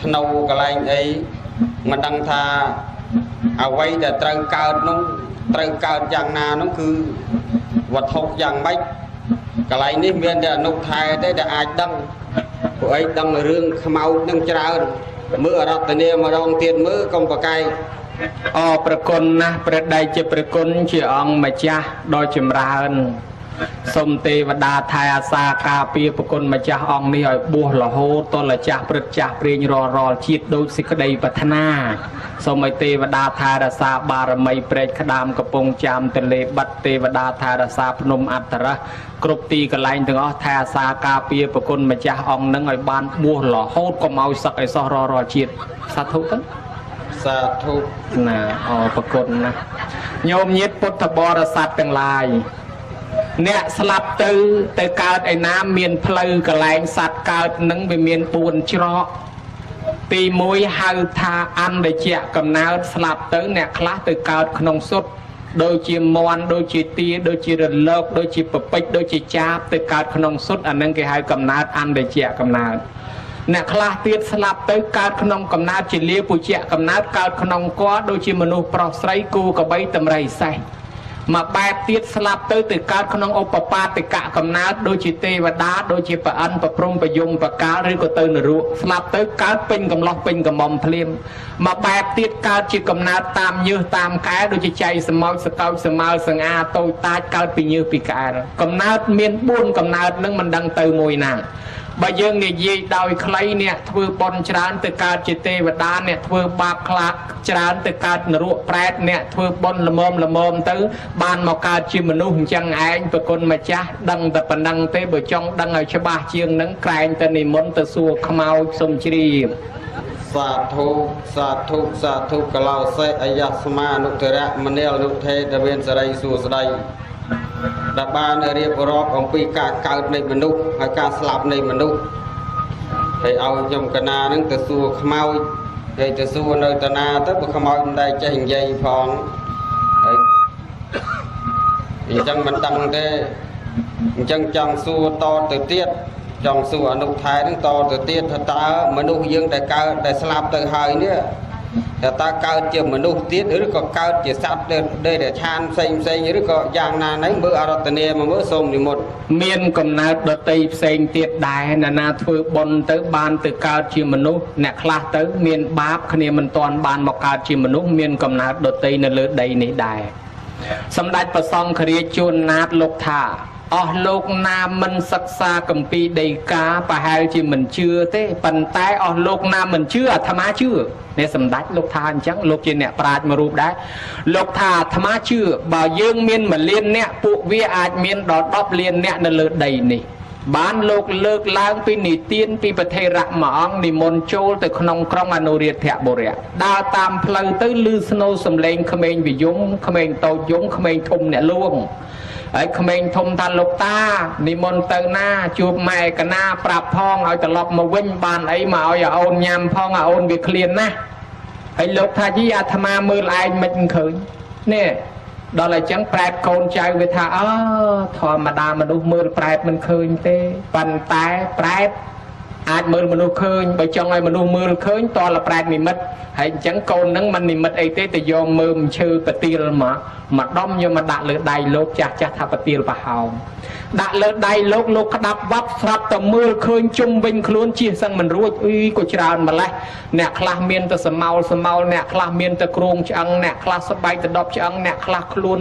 ធ្នូកន្លែងអីមិនដឹងថាអ្វីដែលត្រូវកើតនោះត្រូវកើតយ៉ាងណានោះគឺវត្ថុយ៉ាងម៉េចកន្លែងនេះមានតែអនុថែទេដែលអាចដឹងពួកឯងដឹងរឿងខ្មោចនឹងច្រើនមើលអរតនីម្ដងទៀតមើលកុំប្រកែកប្រគុណណាស់ព្រះដៃជាព្រះគុណជាអង្គម្ចាស់ដ៏ចម្រើនសូមទេវតាថែអាសាការពារប្រគុណម្ចាស់អង្គនេះឲ្យបួសរហូតតលចាស់ព្រឹទ្ធចាស់ព្រាញរាល់ជាតិដូចសេចក្តីប្រាថ្នាសូមឲ្យទេវតាថែរក្សាបារមីព្រែកក្តាមកំពង់ចាមទលេបាត់ទេវតាថែរក្សាភ្នំអត្តរៈគ្រប់ទីកន្លែងទាំងអស់ថែអាសាការពារប្រគុណម្ចាស់អង្គនឹងឲ្យបានបួសរហូតកុំឲ្យសឹកឲ្យសោះរាល់ជាតិសាធុទៅសាធុណាប្រគុណណាញោមញាតិពុទ្ធបរិស័ទទាំងឡាយអ្នកស្លាប់ទៅកើតឯណាមានផ្លូវកន្លែងសត្វកើតនឹងវាមាន4ច្រកទី1ហៅថាអន្តរជាកំណើតស្លាប់ទៅអ្នកខ្លះទៅកើតក្នុងសុទ្ធដូចជាមន់ដូចជាទាដូចជារលកដូចជាពពេចដូចជាចាបទៅកើតក្នុងសុទ្ធអានឹងគេហៅកំណើតអន្តរជាកំណើតអ្នកខ្លះទៀតស្លាប់ទៅកើតក្នុងកំណើតជាលាពុជ្ជៈកំណើតកើតក្នុងគល់ដូចជាមនុស្សប្រុសស្រីគូកបីតម្រៃសេះមកបែបទៀតស្លាប់ទៅកើតក្នុងឧបបាទិកៈកំណើតដូចជាទេវតាដូចជាប្រអិនប្រព្រំប្រយមប្រកាលឬក៏ទៅនរកស្លាប់ទៅកើតពេញកំឡោះពេញកំមុំភ្លាមមកបែបទៀតកើតជាកំណើតតាមញើសតាមកែដូចជាចៃសមោចសកោចសមើសង្អាតូចតាចកើតពីញើសពីកែកំណើតមាន4កំណើតនឹងមិនដឹងទៅមួយណាបើយើងនិយាយដោយខ្លីអ្នកធ្វើបុណ្យច្រើនទៅកើតជាទេវតាអ្នកធ្វើបាបខ្លាចច្រើនទៅកើតនរកប្រែតអ្នកធ្វើបុណ្យល្មមទៅបានមកកើតជាមនុស្សអញ្ចឹងឯងប្រគុណម្ចាស់ដឹងតែប៉ុណ្ណឹងទេបើចង់ដឹងឲ្យច្បាស់ជាងនឹងក្រែងទៅនិមន្តទៅសួរខ្មោចសុំជ្រាបសាធុសាធុសាធុកឡោសេអយស្មានុធរៈមនាលនុថេតមានសរិសួស្ដីដែលបានរៀបរាប់អំពីការកើតនៃមនុស្សហើយការស្លាប់នៃមនុស្សហើយឲ្យខ្ញុំកណានឹងទៅសួរខ្មោចហើយទៅសួរនៅតាណាទៅបើខ្មោចមិនដែលចេះនិយាយផងហើយអញ្ចឹងមិនដឹងទេអញ្ចឹងចង់សួរតទៅទៀតចង់សួរអនុថែនឹងតទៅទៀតថាតើមនុស្សយើងដែលកើតដែលស្លាប់ទៅហើយនេះតែតើកើតជាមនុស្សទៀតឬក៏កើតជាសត្វដែលឆានផ្សេងឬក៏យ៉ាងណាហ្នឹងមើលអរតនីមកមើលសូមនិមន្តមានកំណើតដតីផ្សេងទៀតដែរណាធ្វើបុណ្យទៅបានទៅកើតជាមនុស្សអ្នកខ្លះទៅមានបាបគ្នាមិនទាន់បានមកកើតជាមនុស្សមានកំណើតដតីនៅលើដីនេះដែរសម្ដេចព្រះសង្ឃរាជជួនណាតលោកថាអស់លោកណាមិនសិក្សាគម្ពីរដីកាប្រហែលជាមិនជឿទេប៉ុន្តែអស់លោកណាមិនជឿអាត្មាជឿនេះសម្ដេចលោកថាអញ្ចឹងលោកជាអ្នកប្រាជ្ញមួយរូបដែរលោកថាអាត្មាជឿបើយើងមាន1លានអ្នកពួកវាអាចមានដល់10លានអ្នកនៅលើដីនេះបានលោកលើកឡើងពីនិទានពីប្រធេរៈមួយអង្គនិមន្តចូលទៅក្នុងក្រុងអនុរាធបុរៈដើរតាមផ្លូវទៅឮស្នូរសំឡេងក្មេងវិយមក្មេងតូចយំក្មេងធំអ្នកលួងហើយក្មេងធំថាលោកតានិមន្តទៅណាជួបម៉ែកណាប្រាប់ផងឲ្យត្រឡប់មកវិញបានអីមកឲ្យអូនញ៉ាំផងអូនវាឃ្លានណាស់ហើយលោកថាយីអាត្មាមើលឯងមិនឃើញនេះដល់អញ្ចឹងប្រែតកូនចៅវាថាធម្មតាមនុស្សមើលប្រែតមិនឃើញទេប៉ុន្តែប្រែតអាចមើលមនុស្សឃើញបើចង់ឲ្យមនុស្សមើលឃើញតលប្រែតនិមិត្តហើយអញ្ចឹងកូននឹងមិននិមិត្តអីទេទៅយកមើលឈើប្រទាលមកដុំយកមកដាក់លើដៃលោកចាស់ថាប្រទាលប្រហោងដាក់លើដៃលោកក្តាប់វត្តស្រាប់តែមើលឃើញជុំវិញខ្លួនជិះសឹងមិនរួចក៏ច្រើនម្លេះអ្នកខ្លះមានតែសមោលអ្នកខ្លះមានតែគ្រងឆ្អឹងអ្នកខ្លះស្បែកដប់ឆ្អឹងអ្នកខ្លះខ្លួន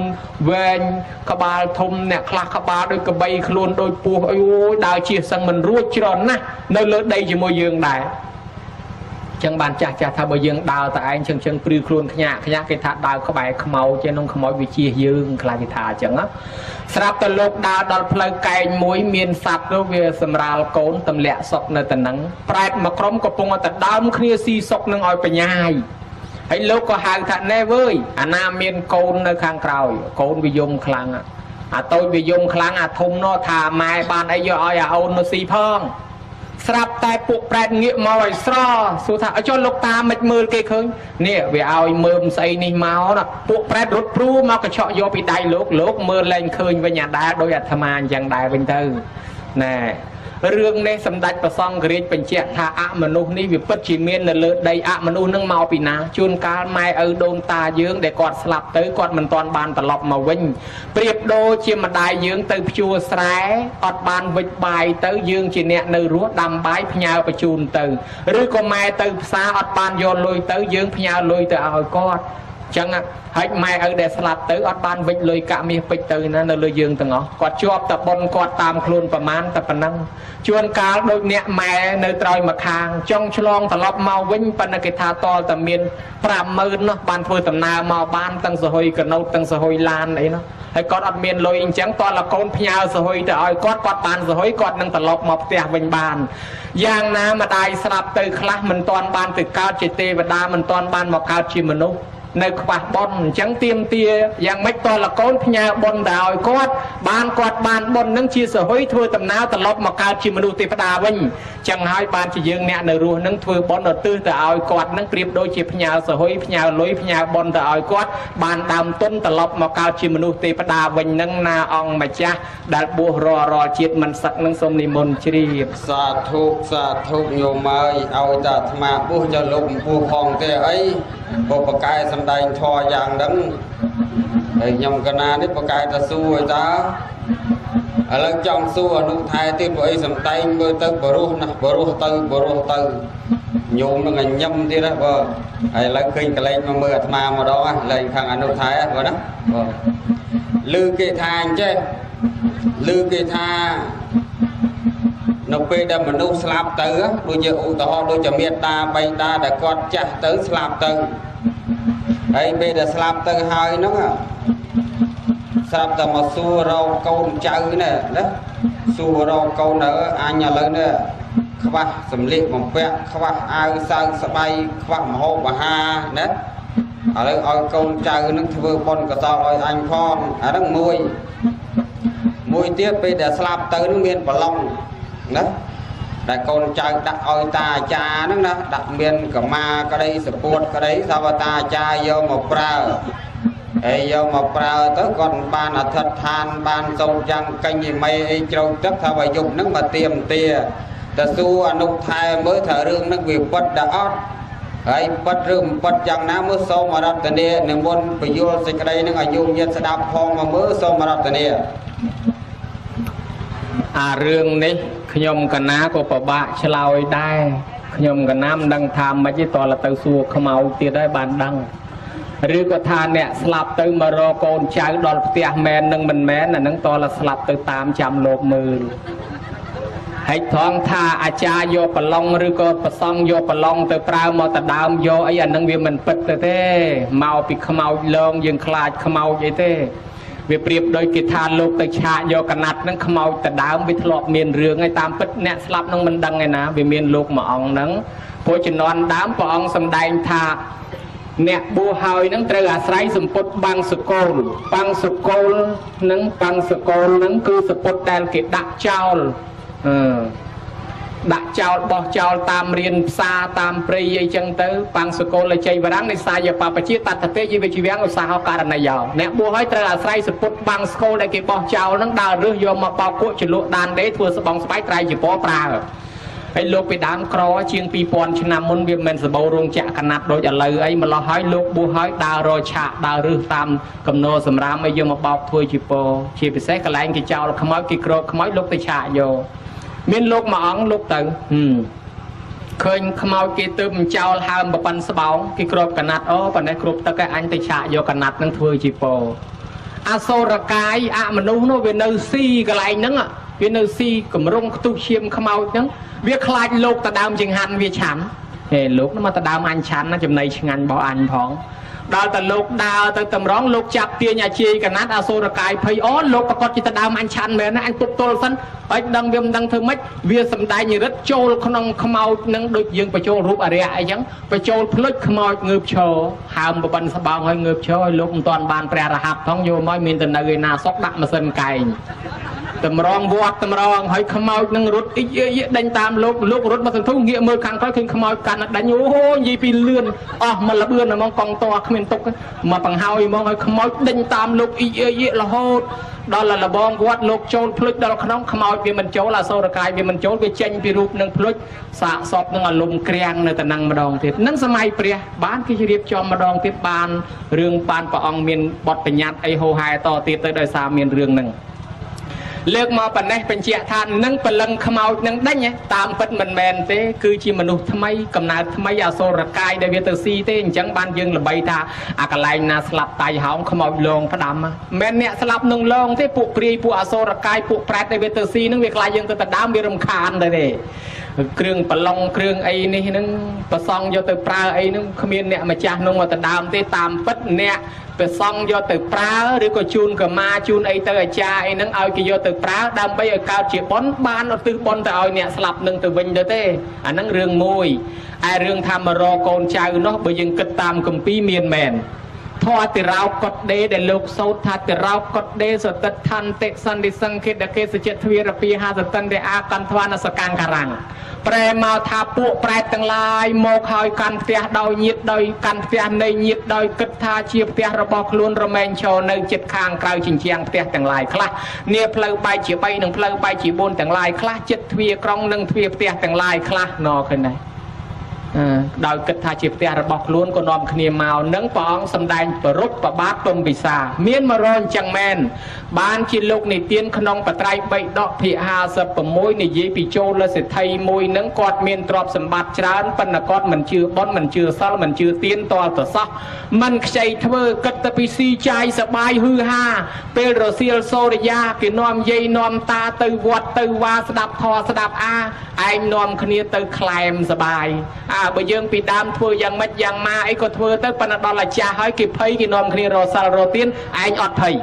វែងក្បាលធំអ្នកខ្លះក្បាលដូចកបីខ្លួនដូចពស់ដើរជិះសឹងមិនរួចច្រើនណាស់នៅលើដីជាមួយយើងដែរ chẳng bàn chả chả thà bởi dương đào tại anh chân prư khuôn kh냐 cái thà đào có bài khmau trên nông khmau vị chia dương là cái thà chẳng á sạp tờ lục đào đào plei cài muối miên sạp đó về sầm rào cốn tầm lẹ sọc nơi tận nắng prai mà crom có pung ở tận đám kia si sọc nâng oi bề nhai ấy lúc có hàng thằng này với nam miên côn nơi khang cào côn bị dùng khlang tôi bị dùng khlang thùng nó thà mai ban ấy do oi ôn nó si phong sạp tai buộc prai nghĩa mồi sro số thà cho lục ta mệt mưa cây khơi nè về oi mơm say ní máu đó buộc prai rút pru mà cái chọ vô bị tay lúc mưa lên khơi với nhà đá đôi tham ăn chẳng đại bình tư nè rương này sầm đạch và song cái bên chẹt thà mà nô ní việc bất chỉ miên là lợn đầy mà nô nâng màu bị ná chôn cá mai ở đôn ta dương để quạt slap tới quạt mình toàn bàn tạt lọc màu vinh priệp đô chia mà đại dương từ chua sái ọt bàn vịt bài tới dương chỉ nẹt nơi rúa đầm bái nhau và chun từ rư có mai từ xa ọt bàn vô lùi tới dương nhau lùi từ ao quạt chẳng hết mai ở để slap tới ọt bàn vịt lùi cả mi vịt từ nó nơi lùi dương từ ngõ quạt chọp tập bồn quạt tam khuônประมาณ tập năng chuồn cá đôi nẹt mẹ nơi trời mà khang trong chlong tạt lọc màu vinh pan cái thà to tầm miên 50,000 nó ban thôi tầm nào màu ban tăng xã hội cần nâu tăng xã hội lan ấy nó hay con ọt miên lùi chẳng to là con nhau xã hội để oi quạt ban xã hội quạt nâng tạt lọc mọc tè vinh bàn giang na mà đại slap từ khla mình toàn ban từ cao chỉ tê và đa mình toàn ban mọc cao chỉ mình nô nơi quạt bồn chẳng tiêm tia dạng mấy to là con nhà bồn đào quát ban bồn nâng chia sẻ hối thôi tầm nào tầm lọc mà cao chỉ mà đủ tiền đà vinh chẳng hai ban chỉ dương nè nơi ruộng nâng thôi bồn ở tư từ ao quạt nâng priệp đôi chỉ nhà sẻ hối nhà lối nhà bồn từ ao quát ban đàm tuân tầm lọc mà cao chỉ mà đủ tiền đà vinh nâng na ong mà cha đặt bùa rò chiết mình sắc nâng sông ni môn chi sa thục nhiều mai ao ta mà bùa cho lục bùa hòn thế ấy bộ bậc cái sầm đai thò dạng đắng để nhầm cái na đấy bậc cái ta xu rồi ta ở lần trong xu ở nụ thái tiếp với sầm tay mới tới bờ ruột từ nhôm nó ngành nhâm thế đó vợ hay là kinh cái lên mà mưa mà đó lên thằng anh nụ thái vợ đó lư kê thang chứ lư kê tha nó về đâm mà nụ slap tới đôi giờ u to đôi giờ miệt ta bay ta để con chặt tới slap tới ấy bây giờ slap tới hai nó slap tới mà xua rau câu chơi nè đó xua rau câu nữa anh nhà lớn nè các bạn sầm liệt một vẹn các bạn ai sang sập bay các bạn hô bà ha đấy ở đây ở câu chơi nó vừa con cả sao rồi anh phong ở đó mùi tiếp bây giờ slap tới nó miền Bảo Long đó đại con trai đặt oi ta cha nó đó đặt miền cả ma cái đây support cái đấy sao ta cha vô một pra ấy vô một pra tới con ban là thật than ban sâu trăng canh gì mây trâu tức sao phải dùng nước mà tiềm tia ta su anh úc thai mới thở rương nó việc bất đã ót ấy bất rương bất chẳng ná mới sâu mà đặt tên đi nên muốn phải vô cái đây nó là dùng nhân sẽ đạp phong mà mới sâu mà đặt tên đi rương này nhom cả ná của bà bạ chloi đai nhom cả nam đang tham mấy cái to là từ xua khmau tiệt đấy bàn đăng rư có tha nè slap từ mà ro con trái đòn tia men nâng mình mé là nâng to là slap từ 800 lộp mười hãy thoáng tha cha vô bà long rư có bà song vô bà long từ prao mà ta đam vô ấy nâng vì mình bật từ thế màu bị khmau lông dừng khai khmau vậy thế việc priệp đôi kỳ tha lục tới cha do cả nát nâng khmau ta đám với lọp miền rương ngay tam bích nè slap nâng mình đăng ngay ná vì miền lục mà ông nâng phố chỉ non đám của ông xâm đai tha nè bùa hơi nâng trời sái sầm put băng sực côn nâng cứ sực put đan kịp đặt chào bỏ chào tam riêng xa tam prey dây chân tới băng sực côn là chơi và đáng này sai giờ bà chia tạt thật gì về chỉ vắng xa họ cả này giàu nè bùa hơi trời sái sực put băng sực côn để kịp bỏ chào nâng đào rước vô mà bao cuộn chỉ lụa đàn đấy thua sập bóng spike trai chỉ bỏ praไอ้ลูกไปดามครอเชียงปีปอนชนะมุนเวียนเมนสบรงจะขนาดโดยอะไรไอ้มาล้อให้ลูกบูให้ดาวรอฉะดาวรื้อตามกำโนสำรามไอ้ยมบอกถ้วยจีโปชีไปเสกแรงกี่เจ้าขม้อยกี่โกรขม้อยลูกไปฉะโยมินลูกมาอ๋องลูกตึงเคยขม้อยกี่ตึมเจ้าห้ามปันสบองกี่โกรขนาดโอ้ปันได้กรุบตะกอันไปฉะโยขนาดนั่งถ้วยจีโปอาโซรกายอะมนุษย์โนเวเนอร์ซีกอะไรนั่งอ่ะเวเนอร์ซีกับรงตุเชียมขม้อยนั่งviệc khai lục ta đam chừng hành việc chán ហេលោកនោះមកទៅដើមអញឆាន់ណាចំណៃឆ្ងាញ់របស់អញផងដល់តែលោកដើរទៅតម្រងលោកចាប់ទាញអាជាយកណាត់អសូរកាយភ័យអូលោកប្រកាសជាទៅដើមអញឆាន់មែនណាអញពុតទល់សិនហើយដឹងវាមិនដឹងធ្វើម៉េចវាសំដែងនិរិទ្ធចូលក្នុងខ្មោចនឹងដូចយើងបញ្ចូលរូបអរិយអីចឹងបញ្ចូលភ្លេចខ្មោចងើបឈរហើមបបិនស្បងហើយងើបឈរឲ្យលោកមិនទាន់បានព្រះរហ័តផងយកមកមានទៅនៅឯណាសុកដាក់ម៉ាស៊ីនកែងតម្រងវត្តតម្រងហើយខ្មោចនឹងរត់អ៊ីដេញតាមលោករត់មកសន្ធុងាកមើលខាងក្រោយឃើញខ្មោចកាន់ដេញអូនិយាយពីលឿនអស់មកលបឿនហ្មងកងតគ្មានទុកមកបង្ហើយហ្មងហើយខ្មោចដេញតាមលោកអ៊ីរហូតដល់លបងវត្តលោកចូលភ្លុចដល់ក្នុងខ្មោចវាមិនចូលអសូរកាយវាមិនចូលវាចេញពីរូបនឹងភ្លុចសាកសពនឹងអលំក្រាំងនៅតំណឹងម្ដងទៀតនឹងសម័យព្រះបានគេរៀបចំម្ដងទៀតបានរឿងបានព្រះអង្គមានបទបញ្ញត្តិអីហោហែតទៀតទៅដោយសារមានរឿងហ្នឹងលើកមកប៉ុណ្ណេះបញ្ជាក់ថានឹងបលឹងខ្មោចនឹងដេញតាមពិតមិនមែនទេគឺជាមនុស្សថ្មីកំណើតថ្មីអសូរកាយដែលវាទៅស៊ីទេអញ្ចឹងបានយើងល្បីថាអាកន្លែងណាស្លាប់តៃហោងខ្មោចលងផ្ដាំមិនមែនអ្នកស្លាប់នឹងលងទេពួកព្រាយពួកអសូរកាយពួកប្រែតដែលវាទៅស៊ីនឹងវាខ្លាចយើងទៅដើមវារំខានដែរទេគ្រឿងប្រឡងគ្រឿងអីនេះនឹងប្រសង់យកទៅប្រើអីនឹងគ្មានអ្នកម្ចាស់នោះមកទៅដើមទេតាមពិតអ្នកព្រះសង្ឃយកទៅប្រើឬក៏ជូនកម្មាជូនអីទៅអាចារ្យអីហ្នឹងឲ្យគេយកទៅប្រើដើម្បីឲ្យកើតជាបុណ្យបានឧទ្ទិសបុណ្យទៅឲ្យអ្នកស្លាប់នឹងទៅវិញទៅទេអាហ្នឹងរឿងមួយឯរឿងថាមករកកូនចៅនោះបើយើងគិតតាមគម្ពីរមានមែនធរតិរោកុដដេដែលលោកសោតថាតិរោកុដដេសតិដ្ឋន្តិសន្តិសង្ឃិតកេសចិត្តទ្វារពីហាសតិនអាកន្ធវានសកាំងការាំងប្រែមកថាពួកប្រែតទាំងឡាយមកហើយកាន់ផ្ទះដោយញាតដោយកាន់ផ្ទះនៃញាតដោយគិតថាជាផ្ទះរបស់ខ្លួនរមែងឈរនៅចិត្តខាងក្រៅជញ្ជាំងផ្ទះទាំងឡាយខ្លះនាផ្លូវបែកជា3និងផ្លូវបែកជា4ទាំងឡាយខ្លះចិត្តទ្វារក្រុងនិងទ្វារផ្ទះទាំងឡាយខ្លះណឃើញទេដោយគិតថាជាផ្ទះរបស់ខ្លួនក៏នាំគ្នាមកនឹងព្រះអង្គសម្ដែងប្ររុតប្របាទទុំពិសាមានមករអញ្ចឹងមែនបានជាលោកនិទានក្នុងបត្រៃ3ដកភាគ56និយាយពីចូលសិទ្ធិមួយនឹងគាត់មានទ្រព្យសម្បត្តិច្រើនប៉ុន្តែគាត់មិនជឿបុណ្យមិនជឿសិលមិនជឿទានតលទៅសោះមិនខ្ចីធ្វើគិតទៅពីស៊ីចាយសបាយហឺហាពេលរសៀលសូរិយាគេនាំយាយនាំតាទៅវត្តទៅវាស្ដាប់ធម៌ស្ដាប់ឯងនាំគ្នាទៅក្លែមសបាយបើយើងពីដើមធ្វើយ៉ាងម៉េចយ៉ាងម៉ាអីក៏ធ្វើទៅប៉ុន្តែដល់អាចារ្យហើយគេភ័យគេនាំគ្នារសិលរទៀនឯងអត់ភ័យ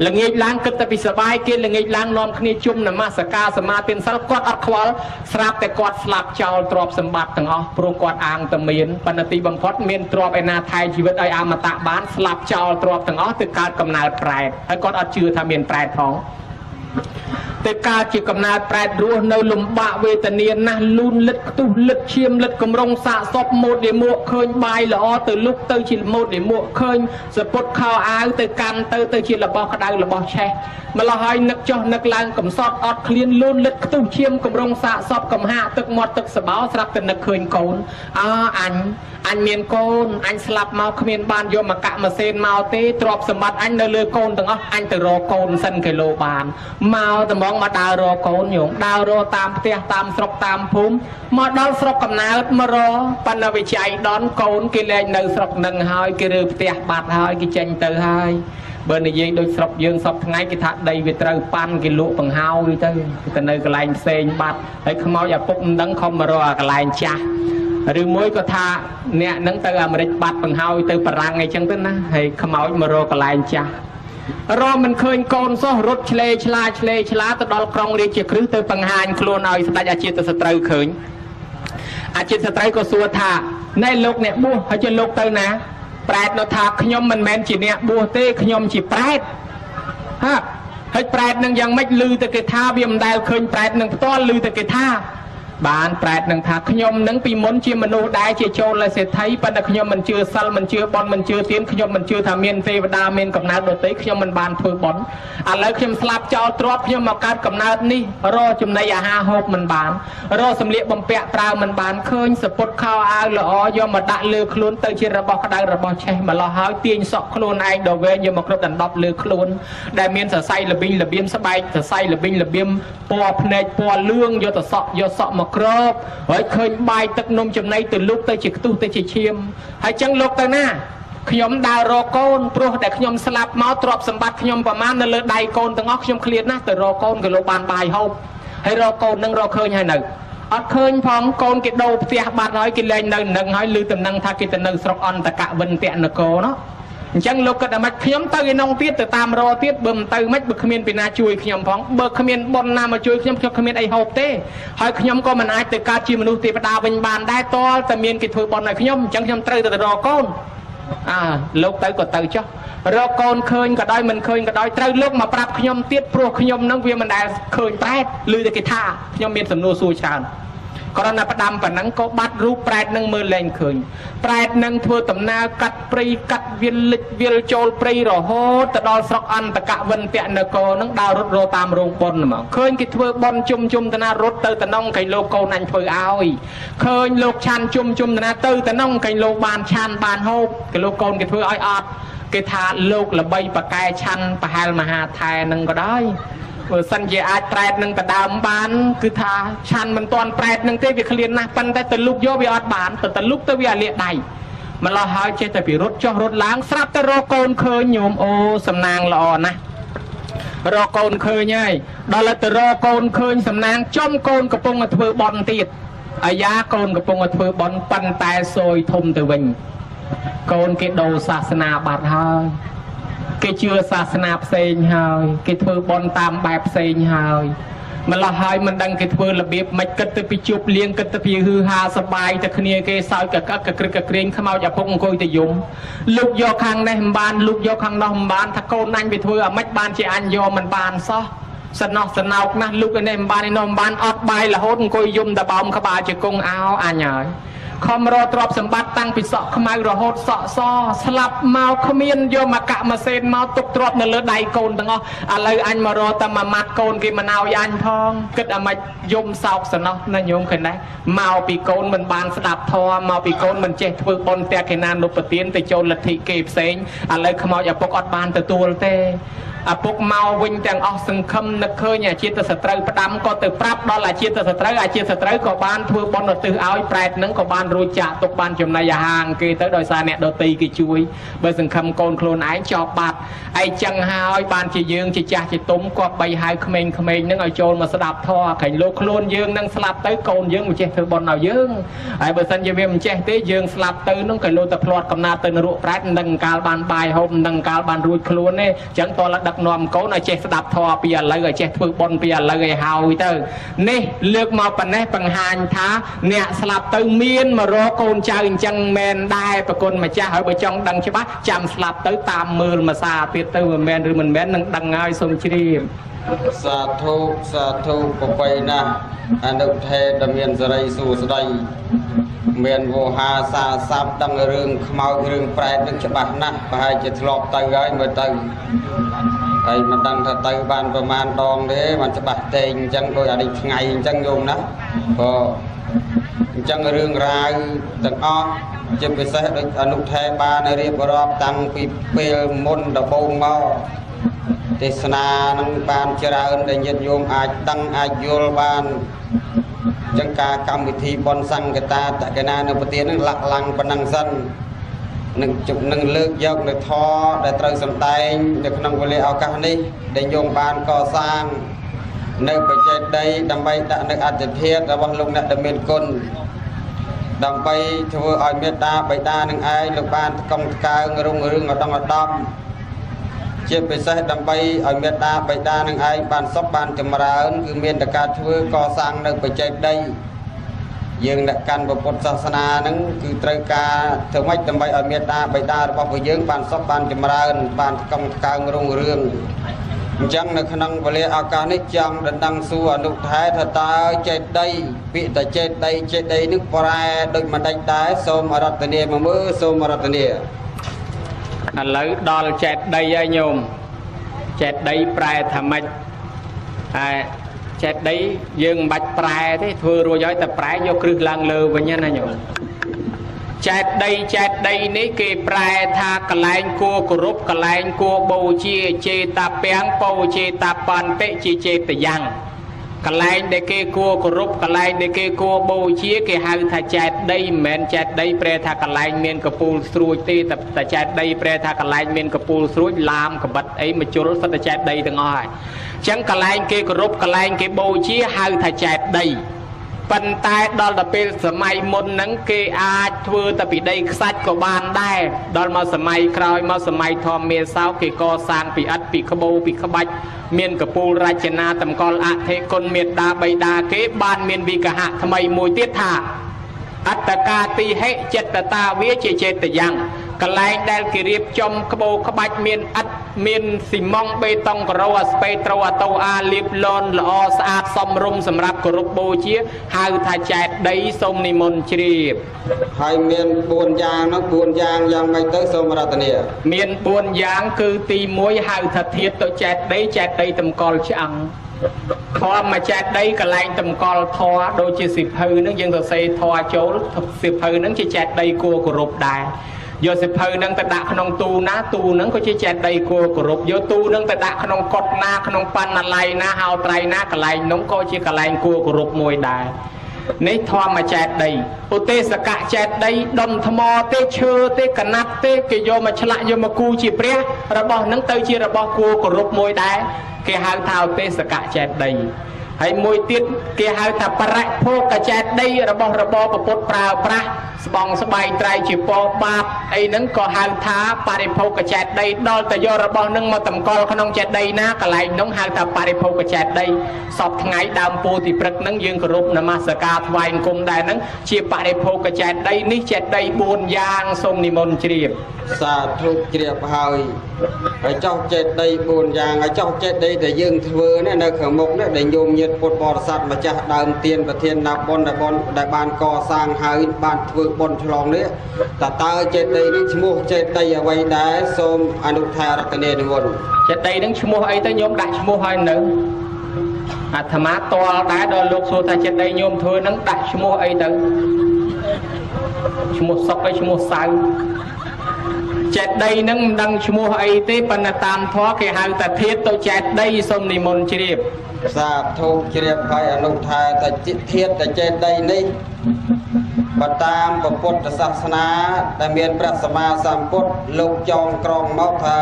ល្ងាចឡើងគិតតែពីសបាយគេល្ងាចឡើងនាំគ្នាជុំនមស្ការសមាទានសិលគាត់អត់ខ្វល់ស្រាប់តែគាត់ស្លាប់ចោលទ្រព្យសម្បត្តិទាំងអស់ព្រោះគាត់អាងតែមានប៉ុន្តែទីបំផុតមានទ្រព្យឯណាថែជីវិតឲ្យអមតៈបានស្លាប់ចោលទ្រព្យទាំងអស់ទៅកើតកំណើតប្រែតហើយគាត់អត់ជឿថាមានប្រែតផងទៅកើតជាកំណើតប្រែតរស់នៅលំបាកវេទនាណាស់លូនលិតខ្ទុះលិតឈាមលិតកម្រងសាកសពម៉ូតដេមួកឃើញបាយល្អទៅលុកទៅជាម៉ូតដេមួកឃើញសពុតខោអាវទៅកាន់ទៅជារបស់ក្តៅរបស់ឆេះម្ល៉េះហើយនឹកចុះនឹកឡើងកំសត់អត់ឃ្លានលូនលិតខ្ទុះឈាមកម្រងសាកសពកំហាក់ទឹកមាត់ទឹកសបោស្រាប់តែនឹកឃើញកូនអញមានកូនអញស្លាប់មកគ្មានបានយកមកកម៉ាសេនមកទេទ្រព្យសម្បត្តិអញនៅលើកូនទាំងអស់អញទៅរកកូនសិនគីឡូបានមកត្មងមកដើររកកូនញោមដើររកតាមផ្ទះតាមស្រុកតាមភូមិមកដល់ស្រុកកំណើតមករកបណ្ឌវិច័យដនកូនគេលែងនៅស្រុកនឹងហើយគេរើផ្ទះបាត់ហើយគេចេញទៅហើយបើនិយាយដូចស្រុកយើងសពថ្ងៃគេថាដីវាត្រូវប៉ាន់គេលក់បង្ហើយទៅនៅកន្លែងផ្សេងបាត់ហើយខ្មោចឪពុកមិនដឹងខំមករកកន្លែងចាស់ឬមួយក៏ថាអ្នកនឹងទៅអាមេរិកបាត់បង្ហើយទៅបារាំងអីចឹងទៅណាហើយខ្មោចមករកកន្លែងចាស់រកមិនឃើញកូនសោះរត់ឆ្លេឆ្លាទៅដល់ក្រុងរាជាគ្រឹះទៅបង្ហាញខ្លួនឲ្យស្ដេចអាជាតសត្រូវឃើញអាជាតសត្រូវក៏សួរថាណែលោកអ្នកបួសហើយជាលោកទៅណាប្រែតនៅថាខ្ញុំមិនមែនជាអ្នកបួសទេខ្ញុំជាប្រែតហើយប្រែតនឹងយ៉ាងម៉េចឮទៅគេថាវាមិនដែលឃើញប្រែតនឹងផ្ទាល់ឮទៅគេថាបានប្រែតនឹងថាខ្ញុំនឹងពីមុនជាមនុស្សដែរជាចូលសេដ្ឋីប៉ុន្តែខ្ញុំមិនជឿសិលមិនជឿបុណ្យមិនជឿទានខ្ញុំមិនជឿថាមានទេវតាមានកំណើតដទៃខ្ញុំមិនបានធ្វើបុណ្យឥឡូវខ្ញុំស្លាប់ចោលទ្រព្យខ្ញុំមកកើតកំណើតនេះរកចំណីអាហារហូបមិនបានរកសម្លៀកបំពាក់ប្រើមិនបានឃើញសពុតខោអាវល្អយកមកដាក់លើខ្លួនទៅជារបស់ក្តៅរបស់ឆេះម្លោះហើយទាញសក់ខ្លួនឯងដល់វែងយកមកគ្រប់ដណ្ដប់លើខ្លួនដែលមានសរសៃល្បិញល្បៀមស្បែកសរសៃល្បិញល្បៀមពណ៌ភ្នែកពណ៌លឿងយកទៅសក់យកសក់មកក្របហើយឃើញបាយទឹកនំចំណីទៅលុបទៅជាខ្ទុះទៅជាឈាមហើយចឹងលោកទៅណាខ្ញុំដើររកកូនព្រោះតែខ្ញុំស្លាប់មកទ្រព្យសម្បត្តិខ្ញុំប្រមាណនៅលើដៃកូនទាំងអស់ខ្ញុំឃ្លាតណាស់ទៅរកកូនក៏លោកបានបាយហូបហើយរកកូននឹងរកឃើញហើយនៅ អត់ឃើញផងកូនគេដូរផ្ទះបាត់ហើយគេលែងនៅនឹងហើយឮតំណឹងថាគេទៅនៅស្រុកអន្តកវិនតនគរនោះអញ្ចឹងលោកគិតថាម៉េចខ្ញុំទៅឯនោះទៀតទៅតាមរកទៀតបើមិនទៅម៉េចបើគ្មានពីណាជួយខ្ញុំផងបើគ្មានបុណ្យណាមកជួយខ្ញុំគ្មានអីហូបទេហើយខ្ញុំក៏មិនអាចទៅកើតជាមនុស្សទេវតាវិញបានដែរតលតែមានគេធ្វើបុណ្យឲ្យខ្ញុំអញ្ចឹងខ្ញុំត្រូវទៅរកកូនលោកទៅក៏ទៅចុះរកកូនឃើញក៏ដោយមិនឃើញក៏ដោយត្រូវលោកមកប្រាប់ខ្ញុំទៀតព្រោះខ្ញុំនឹងវាមិនដែលឃើញប្រែតឮតែគេថាខ្ញុំមានសំណួរសួរច្រើនគ្រាន់តែផ្ដាំប៉ុណ្ណឹងក៏បាត់រូបប្រែតនឹងមើលលែងឃើញប្រែតនឹងធ្វើដំណើរកាត់ព្រៃកាត់វាលលិចវាលចូលព្រៃរហូតទៅដល់ស្រុកអន្តកវិនតនគរនឹងដើររត់រតាមរោងបុណ្យហ្មងឃើញគេធ្វើបុណ្យជុំទៅណារត់ទៅតំណងកៃលោកកូនអញធ្វើឲ្យឃើញលោកឆាន់ជុំទៅណាទៅតំណងកៃលោកបានឆាន់បានហូបកៃលោកកូនគេធ្វើឲ្យអត់គេថាលោកល្បីបកែឆាន់ប្រហែលមហាថែនឹងក៏ដោយបើសិនជាអាចប្រែតនឹងទៅដើមបានគឺថាឆាន់មិនទាន់ប្រែតនឹងទេវាឃ្លានណាស់ប៉ុន្តែទៅលុកយកវាអត់បានទៅលុកទៅវាលាកដៃម្លោះហើយចេះតែពីរត់ចុះរត់ឡើងស្រាប់តែរកកូនឃើញញោមអូសំណាងល្អណាស់រកកូនឃើញហើយដល់ទៅរកកូនឃើញសំណាងចំកូនកំពុងតែធ្វើបន់ទៀតអាយ៉ាកូនកំពុងតែធ្វើបន់ប៉ុន្តែសយធំទៅវិញកូនគេដូរសាសនាបាត់ហើយគេជឿសាសនាផ្សេងហើយគេធ្វើបន់តាមបែបផ្សេងហើយម្លោះហើយមិនដឹងគេធ្វើរបៀបមិនគិតទៅពីជប់លៀងគិតទៅពីហឺហាសបាយទៅគ្នាគេសើចកកក្រឹកក្រែងខ្មោចឪពុកអង្គុយទៅយំលុកយកខាងនេះមិនបានលុកយកខាងនោះមិនបានថាកូនអញវាធ្វើអាម៉េចបានជាអញយកមិនបានសោះសំណោះសំណោកណាស់លុកឯនេះមិនបានឯនោះមិនបានអត់បាយរហូតអង្គុយយំតែបោមក្បាលជាគង់អោអញហើយខំរកទ្រព្យសម្បត្តិតាំងពីសក់ខ្មៅរហូតសក់សស្លាប់មកគ្មានយកមកកាក់ម៉ាសេនមកទុកទ្រព្យនៅលើដៃកូនទាំងអស់ឥឡូវអញមករកតែមួយម៉ាត់កូនគេមិនឲ្យអញផងគិតអាម៉េចយំសោកសំណោះណាញោមឃើញដែរមកពីកូនមិនបានស្ដាប់ធម៌មកពីកូនមិនចេះធ្វើបុណ្យតែគេណានុបទានទៅចូលលទ្ធិគេផ្សេងឥឡូវខ្មោចឪពុកអត់បានទទួលទេឪពុកមកវិញទាំងអស់សង្ឃឹមនឹកឃើញអាជាតិសត្រូវផ្ដាំក៏ទៅប្រាប់ដល់អាជាតិសត្រូវក៏បានធ្វើបុណ្យឧទ្ទិសឲ្យប្រែតនឹងក៏បានរួចចាក់ទុកបានចំណីអាហារគេទៅដោយសារអ្នកដតីគេជួយបើសង្ឃឹមកូនខ្លួនឯងចោលបាត់ឯចឹងហើយបានជាយើងជាចាស់ជាទុំគាត់បីហៅក្មេងៗនឹងឲ្យចូលមកស្ដាប់ធម៌ខាញ់លោកខ្លួនយើងនឹងស្លាប់ទៅកូនយើងមិនចេះធ្វើបុណ្យឲ្យយើងហើយបើសិនជាវាមិនចេះទេយើងស្លាប់ទៅនឹងក៏លោកតែផ្លាត់កំណត់ទៅនរកប្រែតនឹងកាលបានបាយហូបនឹងកាលបានរួចខ្លួនទេចឹងតលដឹកនាំកូនឲ្យចេះស្ដាប់ធម៌ពីឥឡូវឲ្យចេះធ្វើបុណ្យពីឥឡូវឲ្យហើយទៅនេះលើកមកប៉ុណ្ណេះបង្ហាញថាអ្នកស្លាប់ទៅមានមករកកូនចៅអញ្ចឹងមែនដែរប្រគុណម្ចាស់ហើយបើចង់ដឹងច្បាស់ចាំស្លាប់ទៅតាមមើលមួយសារទៀតទៅមិនមែនឬមិនមែននឹងដឹងហើយសូមជ្រាបសាធុប្របីណាស់អនុថេដែលមានសេរីសួស្តីមានវោហាសាស័ព្ទដឹងរឿងខ្មោចរឿងប្រែតនឹងច្បាស់ណាស់ប្រហែលជាធ្លាប់ទៅហើយមើលទៅហើយមិនដឹងថាទៅបានប្រមាណដងទេមិនច្បាស់ទេអញ្ចឹងដោយអានេះថ្ងៃអញ្ចឹងយំណាក៏អញ្ចឹងរឿងរ៉ាវទាំងអស់ជាពិសេសដូចអនុថេបានរៀបរាប់តាំងពីពេលមុនដំបូងមកទេសនានឹងបានច្រើនដែលញាតិញោមអាចដឹងអាចយល់បានអញ្ចឹងការកម្មវិធីបុណ្យសង្ឃតាតកណានៅប្រទេសនឹងលាក់ឡាំងប៉ុណ្ណឹងសិននឹងលើកយកនៅធម៌ដែលត្រូវសម្ដែងនៅក្នុងវេលាឱកាសនេះដែលញោមបានកសាងនៅបច្ចេកដីដើម្បីដាក់នៅអធិធាតុរបស់លោកអ្នកដែលមានគុណដើម្បីធ្វើឲ្យមេត្តាបិតានឹងឯងលោកបានកុំថ្កើងរុងរឿងឧត្តមឧត្តមជាពិសេសដើម្បីឲ្យមេត្តាបិតានឹងឯងបានសុខបានចម្រើនគឺមានតែការធ្វើកសាងនៅបច្ចេកដីយើងអ្នកកាន់ពុទ្ធសាសនានឹងគឺត្រូវការធ្វើម៉េចដើម្បីឲ្យមេត្តាបិតារបស់ពួកយើងបានសុខបានចម្រើនបានកុំថ្កើងរុងរឿងអញ្ចឹងនៅក្នុងវេលាឱកាសនេះចង់ដណ្ដឹងសួរអនុថេថាតើចេតិយពាក្យតែចេតិយនឹងប្រែដូចមិនដេចដែរសូមរតនាមកមើលសូមរតនាឥឡូវដល់ចេតិយហើយញោមចេតិយប្រែថាម៉េចហើយចេតិយយើងមិនបាច់ប្រែទេធ្វើរួចហើយតែប្រែយកគ្រឹះឡើងលើវិញណាញោមចេតិយនេះគេប្រែថាកលែងគួរគោរពកលែងគួរបូជាចេតាពាំងបូចេតាបន្តិជាចេតយ៉ាងកលែងដែលគេគួរគោរពកលែងដែលគេគួរបូជាគេហៅថាចេតិយមិនមែនចេតិយប្រែថាកលែងមានកពូលស្រួចទេតែចេតិយប្រែថាកលែងមានកពូលស្រួចឡាមកបិតអីមកជុលសិតតែចេតិយទាំងអស់ហើយអញ្ចឹងកលែងគេគោរពកលែងគេបូជាហៅថាចេតិយ ប៉ុន្តែដល់ទៅពេលសម័យមុនហ្នឹងគេអាចធ្វើតែពីដីខ្សាច់ក៏បានដែរដល់មកសម័យក្រោយមកសម័យធម្មមាសោគេកសាងពីឥដ្ឋពីក្បូរពីក្បាច់មានកពូលរចនាតម្កល់អធិគុណមេត្តាបិតាគេបានមានវិកហៈថ្មីមួយទៀតថាអត្តកាទីហិចិត្តតាវាជាចេតយ៉ាងកន្លែងដែលគេរៀបចំក្បូរក្បាច់មានឥដ្ឋមានស៊ីម៉ង់បេតុងការ៉ូអាស្ពេត្រូអាតូអាលៀបលន់ល្អស្អាតសមរម្យសម្រាប់គោរពបូជាហៅថាចេតដីសូមនិមន្តជ្រាបហើយមាន4យ៉ាងនោះ4យ៉ាងយ៉ាងម៉េចទៅសូមរតនាមាន4យ៉ាងគឺទី1ហៅថាធាតុទៅចេតដីតម្កល់ឆ្អឹងធម៌មកចេតដីកន្លែងតម្កល់ធម៌ដូចជាសិភៅហ្នឹងយើងទៅសេធម៌ចូលសិភៅហ្នឹងជាចេតដីគួរគោរពដែរយកសិភៅហ្នឹងទៅដាក់ក្នុងទូណាទូហ្នឹងក៏ជាចេតដីគួរគោរពយកទូហ្នឹងទៅដាក់ក្នុងកុដណាក្នុងបណ្ណាល័យណាហៅត្រៃណាកន្លែងហ្នឹងក៏ជាកន្លែងគួរគោរពមួយដែរនេះធម៌មកចេតដីឧទេសកៈចេតដីដុំថ្មទេឈើទេកណាត់ទេគេយកមកឆ្លាក់យកមកគូជាព្រះរបស់ហ្នឹងទៅជារបស់គួរគោរពមួយដែរគេហៅថាឧទេសកៈចេតដីហើយមួយទៀតគេហៅថាបរិភោគចេតដីរបស់របរពុទ្ធប្រើប្រាស់ស្បង់ស្បែកត្រៃជាពណ៌បាតអីហ្នឹងក៏ហៅថាបរិភោគចេតដីដល់តែយករបស់ហ្នឹងមកតម្កល់ក្នុងចេតដីណាកន្លែងហ្នឹងហៅថាបរិភោគចេតដីសពថ្ងៃដើមពោធិព្រឹកហ្នឹងយើងគោរពនមស្ការថ្វាយអង្គមដែរហ្នឹងជាបរិភោគចេតដីនេះចេតដី4យ៉ាងសូមនិមន្តជ្រាបសាធុជ្រាបហើយចោះចេតដី4យ៉ាងហើយចោះចេតដីដែលយើងធ្វើនេះនៅខាងមុខនេះដែលញោមញាតិពុទ្ធបរិស័ទម្ចាស់ដើមទានប្រធានណាបុណ្យដែលបានកសាងហើយបានធ្វើបុណ្យឆ្លងនេះតើចេតដីនេះឈ្មោះចេតដីអ្វីដែរសូមអនុថារតនានិមន្តចេតដីហ្នឹងឈ្មោះអីទៅញោមដាក់ឈ្មោះឲ្យនៅអាត្មាតល់ដែរដល់លោកសួរថាចេតដីញោមធ្វើហ្នឹងដាក់ឈ្មោះអីទៅឈ្មោះសុកហើយឈ្មោះសៅចេតដីហ្នឹងមិនដឹងឈ្មោះអីទេប៉ុន្តែតាមធម៌គេហៅថាធាតុទៅចេតដីសូមនិមន្តជ្រាបសាធុជ្រាបហើយអនុថាថាធាតុទៅចេតដីនេះបើតាមពុទ្ធសាសនាដែលមានព្រះសម្មាសម្ពុទ្ធលោកចងក្រងមកថា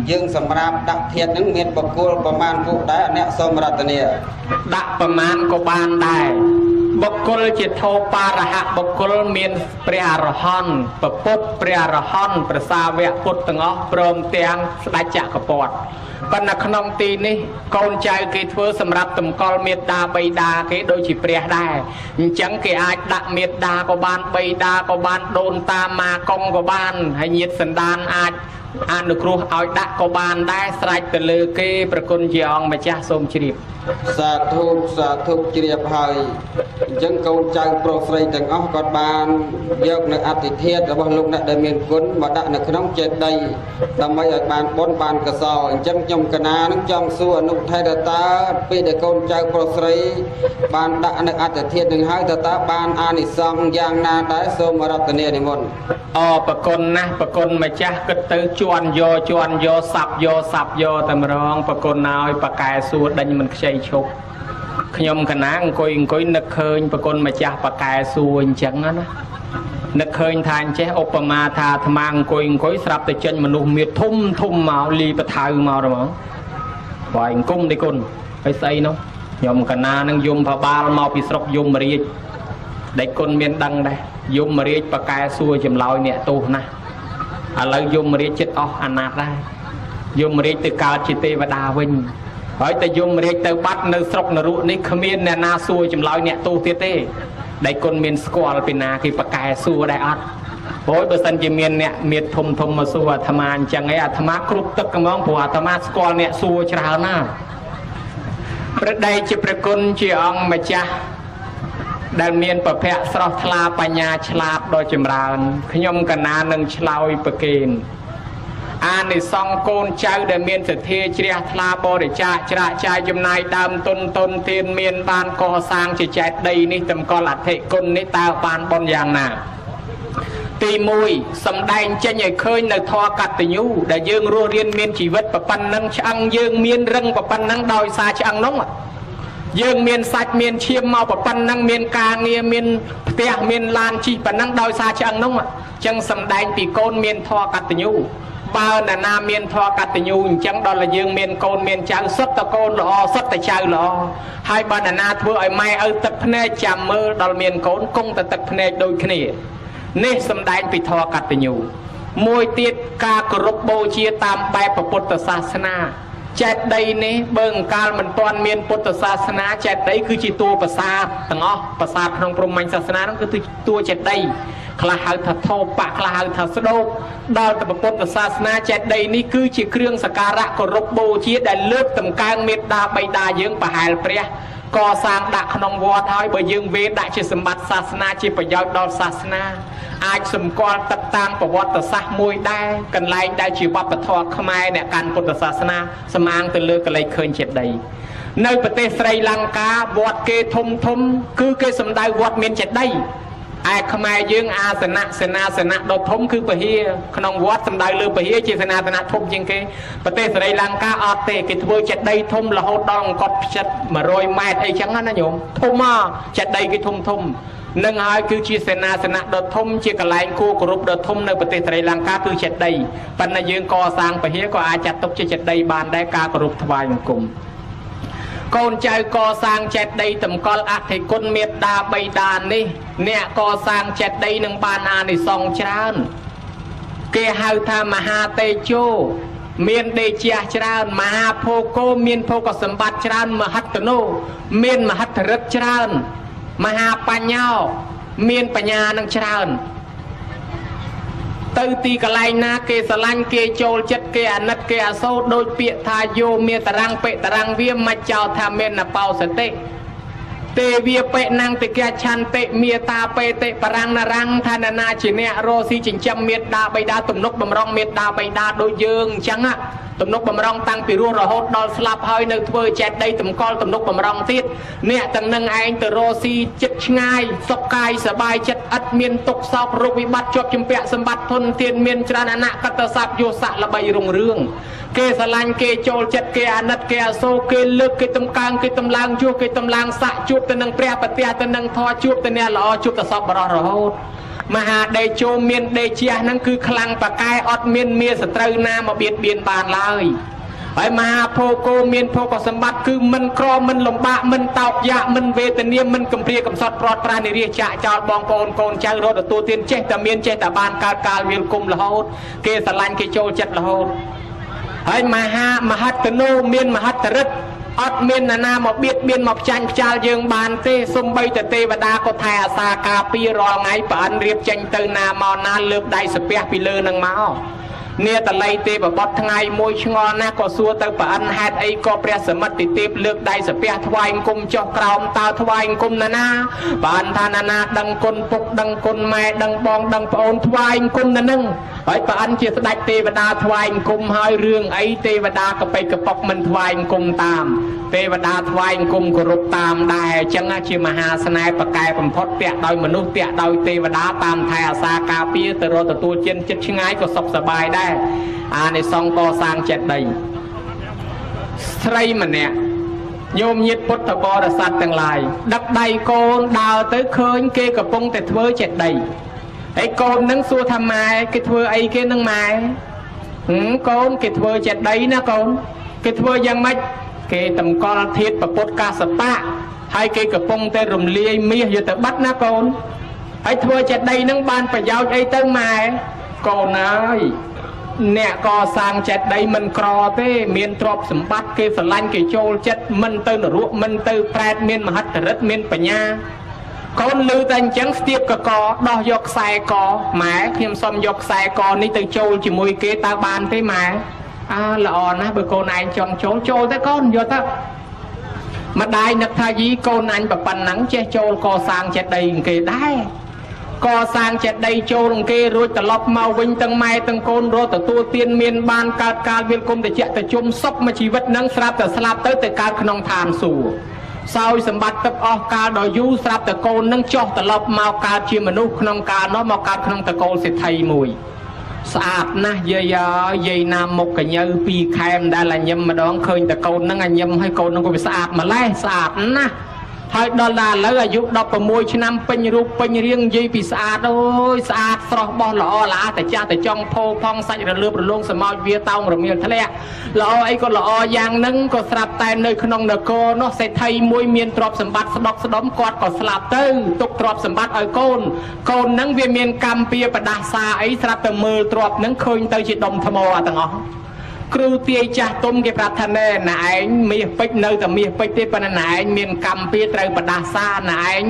យើងសម្រាប់ដាក់ធាតុហ្នឹងមានបុគ្គលប្រមាណពួកដែរអ្នកសូមរតនាដាក់ប្រមាណក៏បានដែរបុគ្គលជាធោបារហៈបុគ្គលមានព្រះអរហន្តពពុទ្ធព្រះអរហន្តព្រះសាវកពុទ្ធទាំងអស់ព្រមទាំងស្ដេចចក្រពត្តិប៉ុន្តែក្នុងទីនេះកូនចៅគេធ្វើសម្រាប់តម្កល់មេត្តាបិតាគេដូចជាព្រះដែរអញ្ចឹងគេអាចដាក់មេត្តាក៏បានបិតាក៏បានដូនតាម៉ាកុងក៏បានហើយញាតិសន្តានអាចអនុគ្រោះឲ្យដាក់ក៏បានដែរស្រេចទៅលើគេប្រគុណជាអង្គម្ចាស់សូមជ្រាបសាធុជ្រាបហើយអញ្ចឹងកូនចៅប្រុសស្រីទាំងអស់គាត់បានយកនៅអធិធាតុរបស់លោកអ្នកដែលមានគុណមកដាក់នៅក្នុងចេតដីដើម្បីឲ្យបានបុណ្យបានកុសលអញ្ចឹងខ្ញុំកណានឹងចង់សួរអនុថេរតាពេលដែលកូនចៅប្រុសស្រីបានដាក់នៅអធិធាតុនឹងហើយតើបានអានិសង្សយ៉ាងណាដែរសូមរតនានិមន្តប្រគុណណាស់ប្រគុណម្ចាស់គិតទៅជន់យកសាប់យកតែម្ដងប្រគុណឲ្យប៉កែសួរដេញមិនខ្ចីឈប់ខ្ញុំកណាអង្គុយនឹកឃើញប្រគុណម្ចាស់ប៉កែសួរអញ្ចឹងណានឹកឃើញថាអញ្ចេះឧបមាថាអាត្មាអង្គុយស្រាប់តែចេញមនុស្សមានធំមកលីបថៅមកហ្មងបើអង្គមនេះគុណហើយស្អីនោះខ្ញុំកណានឹងយំផបាលមកពីស្រុកយមរាជដែលគុណមានដឹងដែរយមរាជប៉កែសួរចម្លើយអ្នកទោសណាឥឡូវយមរាជចិត្តអស់អាណត្តិដែរយមរាជទៅកើតជាទេវតាវិញហើយតែយមរាជទៅបាត់នៅស្រុកនរុនេះគ្មានអ្នកណាសួរចម្លើយអ្នកទោសទៀតទេដែលគុណមានស្គាល់ពីណាគេប៉កែសួរដែរអត់ព្រោះបើសិនជាមានអ្នកមានធំមកសួរអាត្មាអញ្ចឹងឯងអាត្មាគ្រប់ទឹកហ្មងព្រោះអាត្មាស្គាល់អ្នកសួរច្រើនណាស់ព្រះដេចជាព្រះគុណជាអង្គម្ចាស់ដែលមានប្រភពស្រស់ថ្លាបញ្ញាឆ្លាតដ៏ចម្រើនខ្ញុំកណានឹងឆ្លើយប្រកេនអានិសង្ឃកូនចៅដែលមានសទ្ធាជ្រះថ្លាបរិច្ចាគច្រាកចាយចំណាយដើមទុនទានមានបានកសាងជាចេតដីនេះតម្កល់អធិគុណនេះតើបានបុណ្យយ៉ាងណាទី1សំដែងចេញឲ្យឃើញនៅធម៌កតញ្ញូដែលយើងរស់រៀនមានជីវិតប៉ុណ្ណឹងឆ្អឹងយើងមានរឹងប៉ុណ្ណឹងដោយសារឆ្អឹងនោះយើងមានសាច់មានឈាមមកប៉ុណ្ណឹងមានការងារមានផ្ទះមានឡានជិះប៉ុណ្ណឹងដោយសារឆ្អឹងនោះអញ្ចឹងសំដែងពីកូនមានធម៌កតញ្ញូ បើណានាមានធម៌កតញ្ញូអញ្ចឹងដល់តែយើងមានកូនមានចៅសុទ្ធតែកូនល្អសុទ្ធតែចៅល្អហើយបើណានាធ្វើឲ្យម៉ែឪទឹកភ្នែកចាំមើលដល់មានកូនគង់តែទឹកភ្នែកដូចគ្នានេះសំដែងពីធម៌កតញ្ញូមួយទៀតការគោរពបូជាតាមបែបពុទ្ធសាសនាចេតិយនេះបើអង្កាលមិនទាន់មានពុទ្ធសាសនាចេតិយគឺជាតួប្រាសាទទាំងអស់ប្រាសាទក្នុងព្រហ្មញ្ញសាសនានោះគឺតួចេតិយខ្លះហៅថាធោបៈខ្លះហៅថាស្ដោកដល់ទៅពុទ្ធសាសនាចេតិយនេះគឺជាគ្រឿងសក្ការៈគោរពបូជាដែលលើកតម្កើងមេត្តាបិតាយើងប្រហែលព្រះកសាងដាក់ក្នុងវត្តហើយបើយើងវេដាក់ជាសម្បត្តិសាសនាជាប្រយោជន៍ដល់សាសនាអាចសម្គាល់ទឹកតាមប្រវត្តិសាស្ត្រមួយដែរកន្លែងដែលជាវប្បធម៌ខ្មែរអ្នកកាន់ពុទ្ធសាសនាសម្អាងទៅលើកលែងឃើញចេតិយនៅប្រទេសស្រីលង្កាវត្តគេធំគឺគេសម្ដៅវត្តមានចេតិយឯខ្មែរយើងអាសនៈសេនាសនៈដ៏ធំគឺពហិក្នុងវត្តសម្ដៅលើពហិជាសេនាសនៈធំជាងគេប្រទេសស្រីលង្កាអត់ទេគេធ្វើចេតិយធំរហូតដល់អង្កត់ផ្ចិត100ម៉ែត្រអីចឹងណាញោមធំមកចេតិយគេធំនឹងហើយគឺជាសេនាសនៈដ៏ធំជាកន្លែងគួរគោរពដ៏ធំនៅប្រទេសស្រីលង្កាគឺចេតិយប៉ុន្តែយើងកសាងពហិក៏អាចចាត់ទុកជាចេតិយបានដែរការគោរពថ្វាយបង្គំកូនចៅកសាងចេតិយតម្កល់អធិគុណមេត្តាបិតានេះអ្នកកសាងចេតិយនឹងបានអានិសង្សច្រើនគេហៅថាមហាតេជោមានដេជះច្រើនមហាភោគោមានភោគសម្បត្តិច្រើនមហិតនោមានមហិទ្ធិឫទ្ធិច្រើនមហាបញ្ញោមានបញ្ញានឹងច្រើនទៅទីកន្លែងណាគេស្រឡាញ់គេចូលចិត្តគេអាណិតគេអាសូរដូចពាក្យថាយោមេតរាំងបេតរាំងវាមិនចោលថាមានណបោសតិទេវាបេណាំងតិកឆន្តិមេតាបេតិបរាំងនរាំងថាណាជាអ្នករស់ស៊ីចិញ្ចឹមមេត្តាបិតាទំនុកបំរុងមេត្តាបិតាដូចយើងអញ្ចឹងទំនុកបំរុងតាំងពីរស់រហូតដល់ស្លាប់ហើយនៅធ្វើចេតិយតម្កល់ទំនុកបំរុងទៀតអ្នកទាំងនឹងឯងទៅរស់ស៊ីចិត្តឆ្ងាយសុខកាយសบายចិត្តឥតមានទុក្ខសោករោគវិបត្តិជាប់ជំពាក់សម្បត្តិធនធានមានច្រើនអនកតស័ព្ទយោស័កល្បីរុងរឿងគេស្រឡាញ់គេចូលចិត្តគេអាណិតគេអាសូរគេលើកគេតម្កើងគេតម្លើងជួគេតម្លើងស័កជួបទៅនឹងព្រះប្រទះទៅនឹងធម៌ជួបទៅអ្នកល្អជួបទៅសពបរោះរហូតមហាដេជោមានដេជះហ្នឹងគឺខ្លាំងបកែអត់មានសត្រូវណាមកបៀតបៀនបានឡើយហើយមហាភោគោមានភោគសម្បត្តិគឺមិនក្រមិនលំបាកមិនតោកយ៉ាកមិនវេទនាមិនកំព្រាកំសត់ព្រាត់ប្រាសនិរាចាក់ចោលបងប្អូនកូនចៅរត់ទទួលទានចេះតែមានចេះតែបានកើតកាលវាលគុំរហូតគេស្រឡាញ់គេចូលចិត្តរហូតហើយមហាមហិទ្ធនោមានមហិទ្ធិឫទ្ធិអត់មាននរណាមកបៀតបៀនមកផ្ចាញ់ផ្ចាលយើងបានទេសំបីតែទេវតាក៏ថែអាសាការពាររាល់ថ្ងៃប្រអិនរៀបចេញទៅណាមកណាលើកដៃសាពះពីលើនឹងមកនាតល័យទេវបុត្រថ្ងៃមួយឆ្ងល់ណាស់ក៏សួរទៅប្រអិនហេតុអីក៏ព្រះសមិទ្ធិទេពលើកដៃសាពះថ្វាយអង្គមចុះក្រោមតើថ្វាយអង្គមណាប្រអិនថាណាដឹងគុណពុកដឹងគុណម៉ែដឹងបងដឹងប្អូនថ្វាយអង្គមណានឹងហើយប្រអិនជាស្ដេចទេវតាថ្វាយអង្គមហើយរឿងអីទេវតាកបិកប៉ុកមិនថ្វាយអង្គមតាមទេវតាថ្វាយអង្គមគោរពតាមដែរអញ្ចឹងជាមហាស្នេហ៍ប្រកែបំផុតពាក់ដោយមនុស្សពាក់ដោយទេវតាតាមថែអាសាការពារទៅរកទទួលជិនចិត្តឆ្ងាយក៏សុខសប្បាយដែរអានិសង្សកសាងចេតិយស្រីម្នាក់ញោមញាតិពុទ្ធបរិស័ទទាំងឡាយដឹកដៃកូនដើរទៅឃើញគេកំពុងតែធ្វើចេតិយហើយកូននឹងសួរថាម៉ែគេធ្វើអីគេនឹងម៉ែកូនគេធ្វើចេតិយណាកូនគេធ្វើយ៉ាងម៉េចគេតម្កល់ធាតុប្រពុតកាសបៈហើយគេកំពុងតែរំលាយមាសយកទៅបាត់ណាកូនហើយធ្វើចេតិយនឹងបានប្រយោជន៍អីទៅម៉ែកូនអើយអ្នកកសាងចេតិយមិនក្រទេមានទ្រព្យសម្បត្តិគេស្រឡាញ់គេចូលចិត្តមិនទៅនរកមិនទៅប្រែតមានមហិទ្ធិឫទ្ធិមានបញ្ញាកូនឮតែអញ្ចឹងស្ទាបកកដោះយកខ្សែកម៉ែខ្ញុំសុំយកខ្សែកនេះទៅចូលជាមួយគេតើបានទេម៉ែល្អណាស់បើកូនឯងចង់ចូលទៅកូនយកទៅម្ដាយនឹកថាយីកូនអញប៉ុណ្ណឹងចេះចូលកសាងចេតិយគេដែរកសាងចេតិយចូលគេរួចត្រឡប់មកវិញទាំងម៉ែទាំងកូនរត់ទទួលទានមានបានកើតកាលវាលគុំតិចទៅជុំសពមួយជីវិតនឹងស្រាប់តែស្លាប់ទៅកើតក្នុងឋានសួគ៌សោយសម្បត្តិទឹកអស់កាលដល់យូរស្រាប់តែកូននឹងចុះត្រឡប់មកកើតជាមនុស្សក្នុងកាលនោះមកកើតក្នុងតកូលសេដ្ឋីមួយស្អាតណាស់យាយណាមុខកញើ2ខែមដែលញឹមម្ដងឃើញតកូននឹងញឹមហើយកូននឹងក៏វាស្អាតម្លេះស្អាតណាស់ ហើយដល់ណាឥឡូវអាយុ16ឆ្នាំពេញរូបពេញរាងនិយាយពីស្អាតអូយស្អាតស្រស់បោះល្អល្អតែចាស់តែចង់ផោផងសាច់រលើបរលោងសម្ោចវាតោងរមៀលធ្លាក់ល្អអីក៏ល្អយ៉ាងហ្នឹងក៏ស្រាប់តែនៅក្នុងនគរនោះសេដ្ឋីមួយមានទ្រព្យសម្បត្តិស្ដុកស្ដុំគាត់ក៏ស្លាប់ទៅទុកទ្រព្យសម្បត្តិឲ្យកូនកូនហ្នឹងវាមានកម្មពៀបដាសាអីស្រាប់តែមើលទ្រព្យហ្នឹងឃើញទៅជាដុំថ្មទាំងអស់គ្រូទាយចាស់ទុំគេប្រាប់ថាណែណែឯងមាសពេជ្រនៅតែមាសពេជ្រទេប៉ុន្តែណែឯងមានកម្មពៀត្រូវបដាសាណែឯង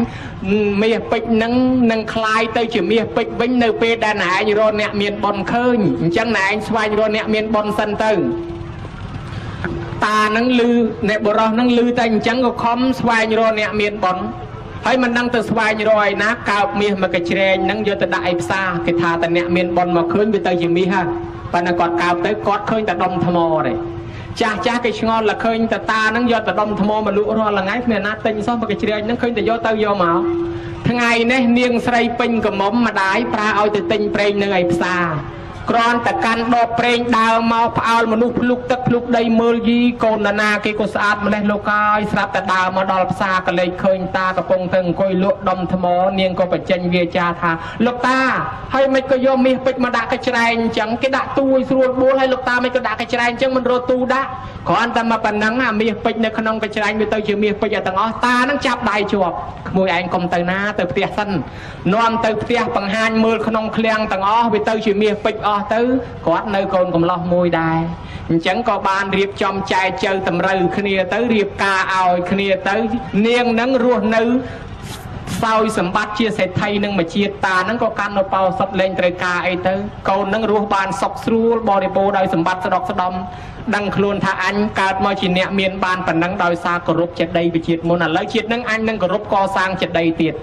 មាសពេជ្រហ្នឹងនឹងคล้ายទៅជាមាសពេជ្រវិញនៅពេលដែលណែឯងរកអ្នកមានបុណ្យឃើញអញ្ចឹងណែឯងស្វែងរកអ្នកមានបុណ្យសិនទៅតាហ្នឹងឮអ្នកបរោះហ្នឹងឮតែអញ្ចឹងក៏ខំស្វែងរកអ្នកមានបុណ្យហើយមិនដឹងទៅស្វែងរកឯណាកើបមាសមកកជ្រែងហ្នឹងយកទៅដាក់ឯផ្សារគេថាតែអ្នកមានបុណ្យមកឃើញវាទៅជាមាសហ่ะប៉ុន្តែគាត់កើបទៅគាត់ឃើញតែដុំថ្មទេចាស់គេឆ្ងល់តែឃើញតែតាហ្នឹងយកតែដុំថ្មមកលក់រាល់ថ្ងៃគ្មានណាទិញសោះមកកជ្រែងហ្នឹងឃើញតែយកទៅយកមកថ្ងៃនេះនាងស្រីពេញកំមុំម្ដាយប្រើឲ្យទៅទិញប្រេងនៅឯផ្សារគ្រាន់តែកាន់ដបប្រេងដើរមកផ្អើលមនុស្សភ្លុកទឹកភ្លុកដីមើលយីកូនណាគេក៏ស្អាតម្លេះលោកហើយស្រាប់តែដើរមកដល់ផ្សារក៏លេចឃើញតាកំពុងទៅអង្គុយលក់ដុំថ្មនាងក៏បញ្ចេញវាចាថាលោកតាហើយមិនក៏យកមាសពេជ្រមកដាក់កជ្រែងអញ្ចឹងគេដាក់ទូឲ្យស្រួលបួលហើយលោកតាមិនក៏ដាក់កជ្រែងអញ្ចឹងមិនរត់ទូដាក់គ្រាន់តែមកប៉ុណ្ណឹងអាមាសពេជ្រនៅក្នុងកជ្រែងវាទៅជាមាសពេជ្រទាំងអស់តានឹងចាប់ដៃជាប់ក្មួយឯងកុំទៅណាទៅផ្ទះសិននាំទៅផ្ទះបង្ហាញមើលក្នុងឃ្លាំងទាំងអស់វាទៅជាមាសពេជ្រអស់ទៅគាត់នៅកូនកំឡោះមួយដែរអញ្ចឹងក៏បានរៀបចំចែកចៅតម្រូវគ្នាទៅរៀបការឲ្យគ្នាទៅនាងនឹងរស់នៅសោយសម្បត្តិជាសេដ្ឋីនឹងមួយជាតិតានឹងក៏កាន់នៅបោសុតលេងត្រូវការអីទៅកូននឹងរស់បានសុខស្រួលបរិបូរដោយសម្បត្តិស្ដុកស្ដំដឹងខ្លួនថាអញកើតមកជាអ្នកមានបានប៉ុណ្ណឹងដោយសារគោរពចេតិយវិជាតិមុនឥឡូវជាតិនឹងអញនឹងគោរពកសាងចេតិយទៀត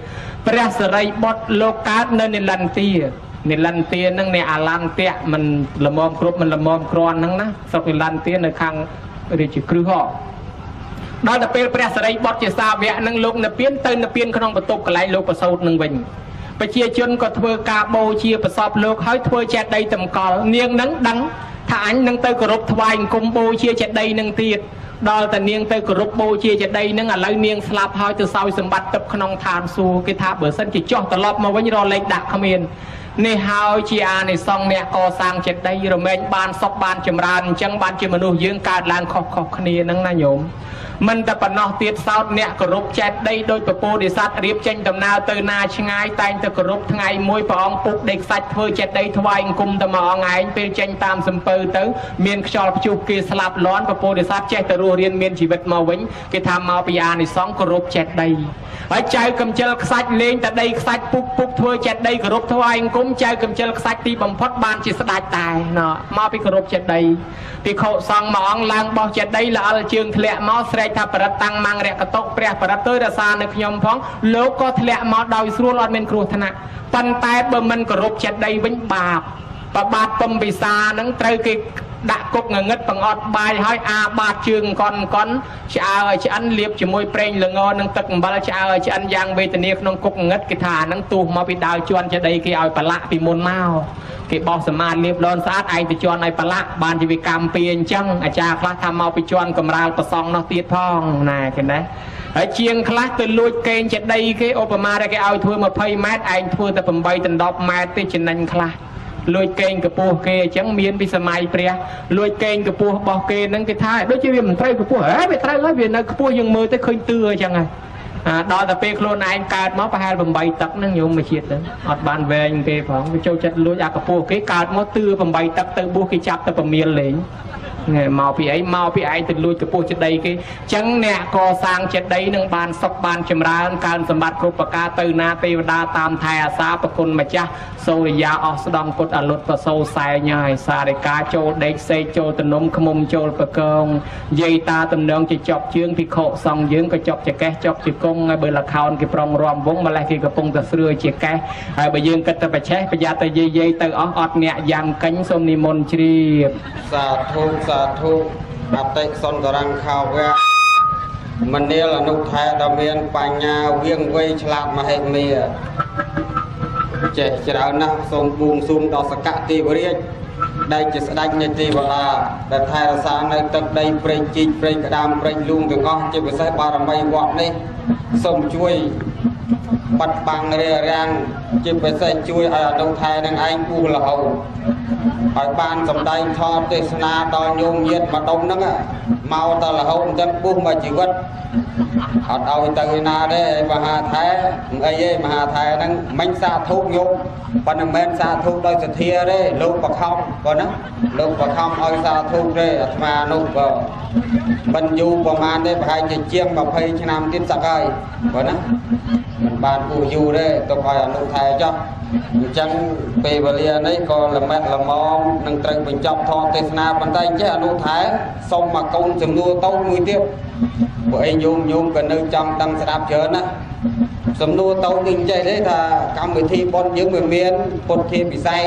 ព្រះសិរីបុត្រលោកកើតនៅនិលន្ទានិលន្ទានឹងអ្នកអាឡន្ទៈមិនល្មមគ្រប់មិនល្មមគ្រាន់ហ្នឹងណាស្រុកនិលន្ទានៅខាងរាជក្រឹសដល់ទៅពេលព្រះសិរីបុត្រជាសាវកនឹងលោកនិព្វានទៅនិព្វានក្នុងបន្ទប់កន្លែងលោកប្រសូតនឹងវិញប្រជាជនក៏ធ្វើការបូជាប្រសពលោកហើយធ្វើចេតិយតម្កល់នាងនឹងដឹងថាអញនឹងទៅគោរពថ្វាយអង្គមបូជាចេតិយនឹងទៀតដល់តែនាងទៅគោរពបូជាចេតិយនឹងឥឡូវនាងស្លាប់ហើយទៅសោយសម្បត្តិទឹកក្នុងឋានសួគ៌គេថាបើសិនជាចុះត្រឡប់មកវិញរលេខដាក់គ្មាននេះហើយជាអានិសង្សអ្នកកសាងចេតិយរមែងបានសុខបានចម្រើនអញ្ចឹងបានជាមនុស្សយើងកើតឡើងខុសគ្នាហ្នឹងណាញោមមិនតែប៉ុណ្ណោះទៀតសោតអ្នកគោរពចេតិយដោយពពោធិសត្វរៀបចេញដំណើរទៅណាឆ្ងាយតែងទៅគោរពថ្ងៃមួយព្រះអង្គពុកដេកខ្សាច់ធ្វើចេតិយថ្វាយអង្គមទៅមកអងឯងពេលចេញតាមសំពៅទៅមានខ្យល់ព្យុះគេស្លាប់លាន់ពពោធិសត្វចេះទៅរស់រៀនមានជីវិតមកវិញគេថាមកពីអានិសង្សគោរពចេតិយហើយចៅកំចិលខ្សាច់លេងតែដីខ្សាច់ពុកធ្វើចេតិយគោរពថ្វាយអង្គមចៅកំចិលខ្សាច់ទីបំផុតបានជាស្ដេចតែណោះមកពីគោរពចេតិយភិក្ខុសង្ឃមួយអង្គឡើងបោះចេតិយល្អិលជើងធ្លាក់មកស្រែកថាបរិត្តតាំងម៉ាំងរកតុព្រះបរិត្តទៅរសានៅខ្ញុំផងលោកក៏ធ្លាក់មកដោយស្រួលអត់មានគ្រោះថ្នាក់ប៉ុន្តែបើមិនគោរពចេតិយវិញបាបបាបពំពិសានឹងត្រូវគេដាក់គុកងងឹតបង្អត់បាយហើយអាបាតជើងកន់ឆ្អើឲ្យឆ្អិនលាបជាមួយប្រេងល្ងនឹងទឹកអំបិលឆ្អើឲ្យឆ្អិនយ៉ាងវេទនាក្នុងគុកងងឹតគេថាហ្នឹងទូសមកពីដើរជន់ចេតិយគេឲ្យប្រឡាក់ពីមុនមកគេបោះសមាធិលាបលន់ស្អាតឯងទៅជន់ឲ្យប្រឡាក់បានជាវាកម្មពីអញ្ចឹងអាចារ្យខ្លះថាមកពីជន់កំរាលប្រសងនោះទៀតផងណាគេណាហើយជាងខ្លះទៅលួចកេងចេតិយគេឧបមាថាគេឲ្យធ្វើ20ម៉ែត្រឯងធ្វើតែ8ដល់10ម៉ែត្រទេចំណេញខ្លះលួចកេងកពស់គេអញ្ចឹងមានពីសម័យព្រះលួចកេងកពស់របស់គេហ្នឹងគេថាដូចជាវាមិនត្រូវកពស់ហ៎វាត្រូវហើយវានៅកពស់យើងមើលទៅឃើញទឿអញ្ចឹងហើយដល់តែពេលខ្លួនឯងកើតមកប្រហែល8ទឹកហ្នឹងញោមមួយជាតិហ្នឹងអត់បានវែងទេផងវាចូលចិត្តលួចអាកពស់គេកើតមកទឿ8ទឹកទៅបួសគេចាប់ទៅប្រមៀលលេងមកពីអីមកពីឯងទៅលួចកពស់ចេតិយគេអញ្ចឹងអ្នកកសាងចេតិយនឹងបានសុខបានចម្រើនកើនសម្បត្តិគ្រប់ប្រការទៅណាទេវតាតាមថែអាសាប្រគុណម្ចាស់សូរិយាអស់ស្ដង់ពុតអលុតប្រសូសែងហើយសារិកាចូលដេកសេកចូលតនំខ្មុំចូលប្រកងយាយតាតំណងជាចប់ជើងភិក្ខុសង្ឃយើងក៏ចប់ចកេះចប់ជាគង់ហើយបើលខោនគេប្រងរំវងម្លេះគេកំពុងតែស្រឿជាកេះហើយបើយើងគិតទៅប្រឆេះប្រយ័ត្នទៅយាយទៅអស់អត់អ្នកយ៉ាងកិញសូមនិមន្តជ្រាបសាធុសាធុអតិសន្តរង្ខាវៈមនាលអនុថែដ៏មានបញ្ញាវៀងវៃឆ្លាតមហិមាចេះច្រើនណាស់សូមបួងសួងដល់សកៈទេវរាជ ដែលជាស្ដេចនៃទេវតាដែលថែរក្សានៅទឹកដីព្រៃជីកព្រៃក្តាមព្រៃលូងទាំងអស់ជាពិសេសបារមីវត្តនេះសូមជួយបាត់បាំងរារាំងជាពិសេសជួយឲ្យអនុថែនឹងឯងពុះរហូតឲ្យបានសម្ដែងធម៌ទេសនាដល់ញោមញាតិម្ដុំហ្នឹងមកដល់រហូតអញ្ចឹងពុះមកជីវិតអត់ឲ្យទៅឯណាទេមហាថែអីទេមហាថែហ្នឹងមិនសាធុញោមប៉ុន្តែមិនមែនសាធុដោយសទ្ធាទេលោកបខំប៉ុណ្ណាលោកបខំឲ្យសាធុទេអាត្មានោះក៏មិនយូរប្រហែលទេប្រហែលជាជាង20ឆ្នាំទៀតសឹកហើយប៉ុណ្ណាមិនបានពុះយូរទេទុកឲ្យអនុថែចុះអញ្ចឹងពេលវេលានេះក៏ល្មិតល្មមនឹងត្រូវបញ្ចប់ធម៌ទេសនាប៉ុន្តែចេះអនុថែសូមមកកូនចំនួនតូចមួយទៀតពួកឯងញោមក៏នៅចង់ដឹងស្ដាប់ច្រើនណាសំណួរតូចនេះចេះទេថាកម្មវិធីបុណ្យយើងវាមានពុទ្ធិពិសេស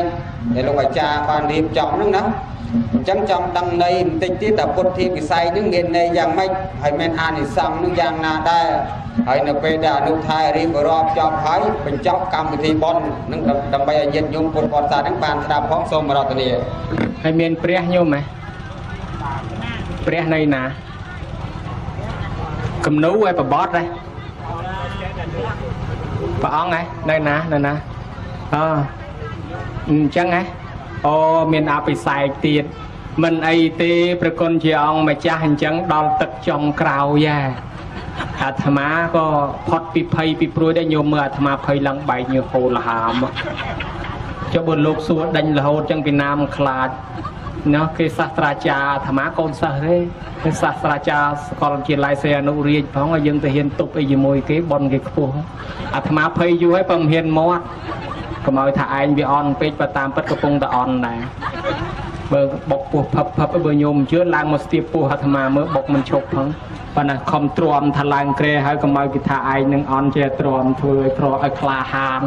ដែលលោកអាចារ្យបានរៀបចំហ្នឹងណាអញ្ចឹងចង់ដឹងន័យបន្តិចទៀតថាពុទ្ធិពិសេសហ្នឹងមានន័យយ៉ាងម៉េចហើយមានអានិសង្សហ្នឹងយ៉ាងណាដែរហើយនៅពេលដែលអនុថែរៀបរាប់ចប់ហើយបញ្ចប់កម្មវិធីបុណ្យហ្នឹងដើម្បីឲ្យញាតិញោមពុទ្ធបរិស័ទហ្នឹងបានស្ដាប់ផងសូមរតនាហើយមានព្រះញោមហ៎ព្រះនៅណាគំនូឲ្យបបត់ដែរព្រះអង្គហ៎នៅណាអញ្ចឹងហ៎អូមានអភិសេកទៀតមិនអីទេប្រគុណជាអង្គម្ចាស់អញ្ចឹងដល់ទឹកចុងក្រោយអាត្មាក៏ផុតពីភ័យពីព្រួយដែរញោមមើលអាត្មាភ័យឡើងបែកញើសហូរលហាមចុះបើលោកសួរដេញរហូតអញ្ចឹងពីណាមខ្លាចណោះគេសាស្ត្រាចារ្យអាត្មាកូនសិស្សទេគេសាស្ត្រាចារ្យសាកលវិទ្យាល័យសេអនុរាជផងឲ្យយើងទៅហ៊ានទប់អីជាមួយគេបនគេខ្ពស់អាត្មាភ័យយូរហើយបើមិនហ៊ានមាត់កុំឲ្យថាឯងវាអន់ពេកបើតាមពិតកំពុងតែអន់ដែរបើបុកពោះផឹបបើញោមជឿឡើងមកស្ទាបពោះអាត្មាមើលបុកមិនឈប់ផងប៉ុន្តែខំទ្រាំថាឡើងក្រែហើយកុំឲ្យគេថាឯងនឹងអន់ជាទ្រាំធ្វើឲ្យក្រឲ្យក្លាហាន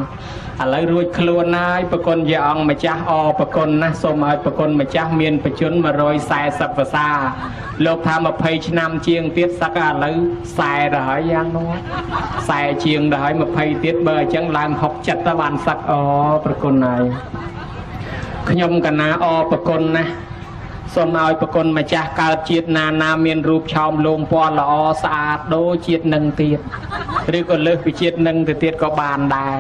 ឥឡូវរួចខ្លួនហើយប្រគុណជាអង្គម្ចាស់ប្រគុណណាសូមឲ្យប្រគុណម្ចាស់មានបជន140ភាសាលោកថា20ឆ្នាំជាងទៀតសឹកឥឡូវ40ទៅហើយយ៉ាងនោះ40ជាងទៅហើយ20ទៀតបើអញ្ចឹងឡើង60ទៅបានសឹកប្រគុណហើយខ្ញុំកណាប្រគុណណាសូមឲ្យប្រគុណម្ចាស់កើតជាតិណាមានរូបឆោមលោមពណ៌ល្អស្អាតដូចជាតិនឹងទៀតឬក៏លើសពីជាតិនឹងទៅទៀតក៏បានដែរ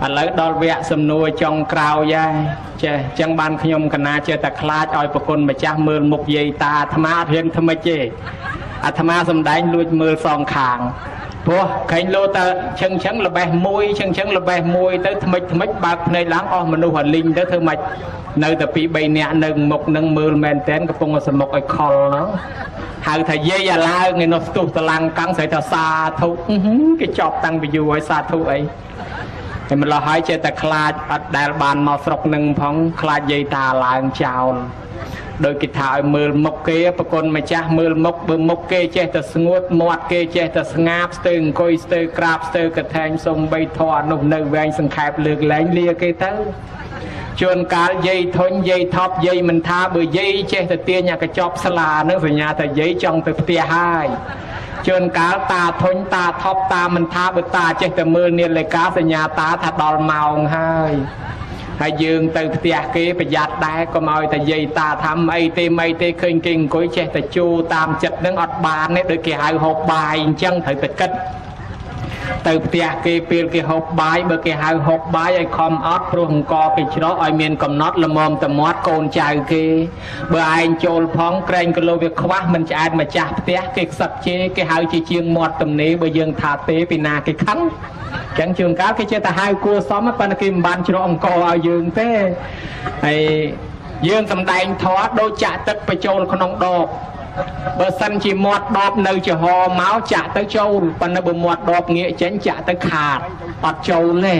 ឥឡូវដល់វគ្គសំណួរចុងក្រោយហើយចេះអញ្ចឹងបានខ្ញុំកណាចេះតែខ្លាចឲ្យប្រគុណម្ចាស់មើលមុខយាយតាអាត្មាអត់ហ៊ានថ្មិចទេអាត្មាសំដែងលួចមើលសងខាងព្រោះឃើញលោតឈឹងល្បេះមួយឈឹងល្បេះមួយទៅថ្មិចបើកភ្នែកឡើងអស់មនុស្សអាលីងទៅធ្វើម៉េចនៅតែ2 3នាក់នៅមុខនឹងមើលមែនតែនកំពុងសមុខឲ្យខលហ្នឹងហៅថាយាយអាឡើងឯនោះស្ទុះតឡាំងកាំងស្រីថាសាធុគេចប់តាំងពីយូរហើយសាធុអីតែម្ល៉េះហើយចេះតែខ្លាចអត់ដែលបានមកស្រុកនឹងផងខ្លាចយាយតាឡើងចោលដោយគេថាឲ្យមើលមុខគេប្រគុណម្ចាស់មើលមុខបើមុខគេចេះតែស្ងួតមាត់គេចេះតែស្ងាបស្ទើរអង្គុយស្ទើរក្រាបស្ទើរកថែងសំបីធေါ်នោះនៅវែងសង្ខេបលើកលែងលាគេទៅជួនកាលយាយធុញយាយថប់យាយមិនថាបើយាយចេះតែទាញអាកញ្ចប់ស្លានឹងសញ្ញាថាយាយចង់ទៅផ្ទះហើយជួនកាលតាធុញតាថប់តាមិនថាបើតាចេះតែមើលនាឡិកាសញ្ញាតាថាដល់ម៉ោងហើយយើងទៅផ្ទះគេប្រយ័ត្នដែរកុំឲ្យតែយាយតាថាអីទេឃើញគេអង្គុយចេះតែជូរតាមចិត្តនឹងអត់បានទេដូចគេហៅហូបបាយអញ្ចឹងត្រូវតែគិតទៅផ្ទះគេពេលគេហូបបាយបើគេហៅហូបបាយឲ្យខំអត់ព្រោះអង្គគេច្រកឲ្យមានកំណត់ល្មមតមាត់កូនចៅគេបើឯងចូលផងក្រែងគីឡូវាខ្វះមិនឆ្អែតម្ចាស់ផ្ទះគេខ្សឹបជេរគេហៅជាជាងមាត់ទំនេរបើយើងថាទេពីណាគេខឹងចឹងជួនកាលគេចេះតែហៅគួសមប៉ុន្តែគេមិនបានច្រកអង្គឲ្យយើងទេហើយយើងសំដែងធម៌ដូចចាក់ទឹកបញ្ចូលក្នុងដបបើសិនជាមាត់ដបនៅចំហមកចាក់ទៅចូលប៉ុន្តែបើមាត់ដបងាកចេញចាក់ទៅខាតអត់ចូលទេ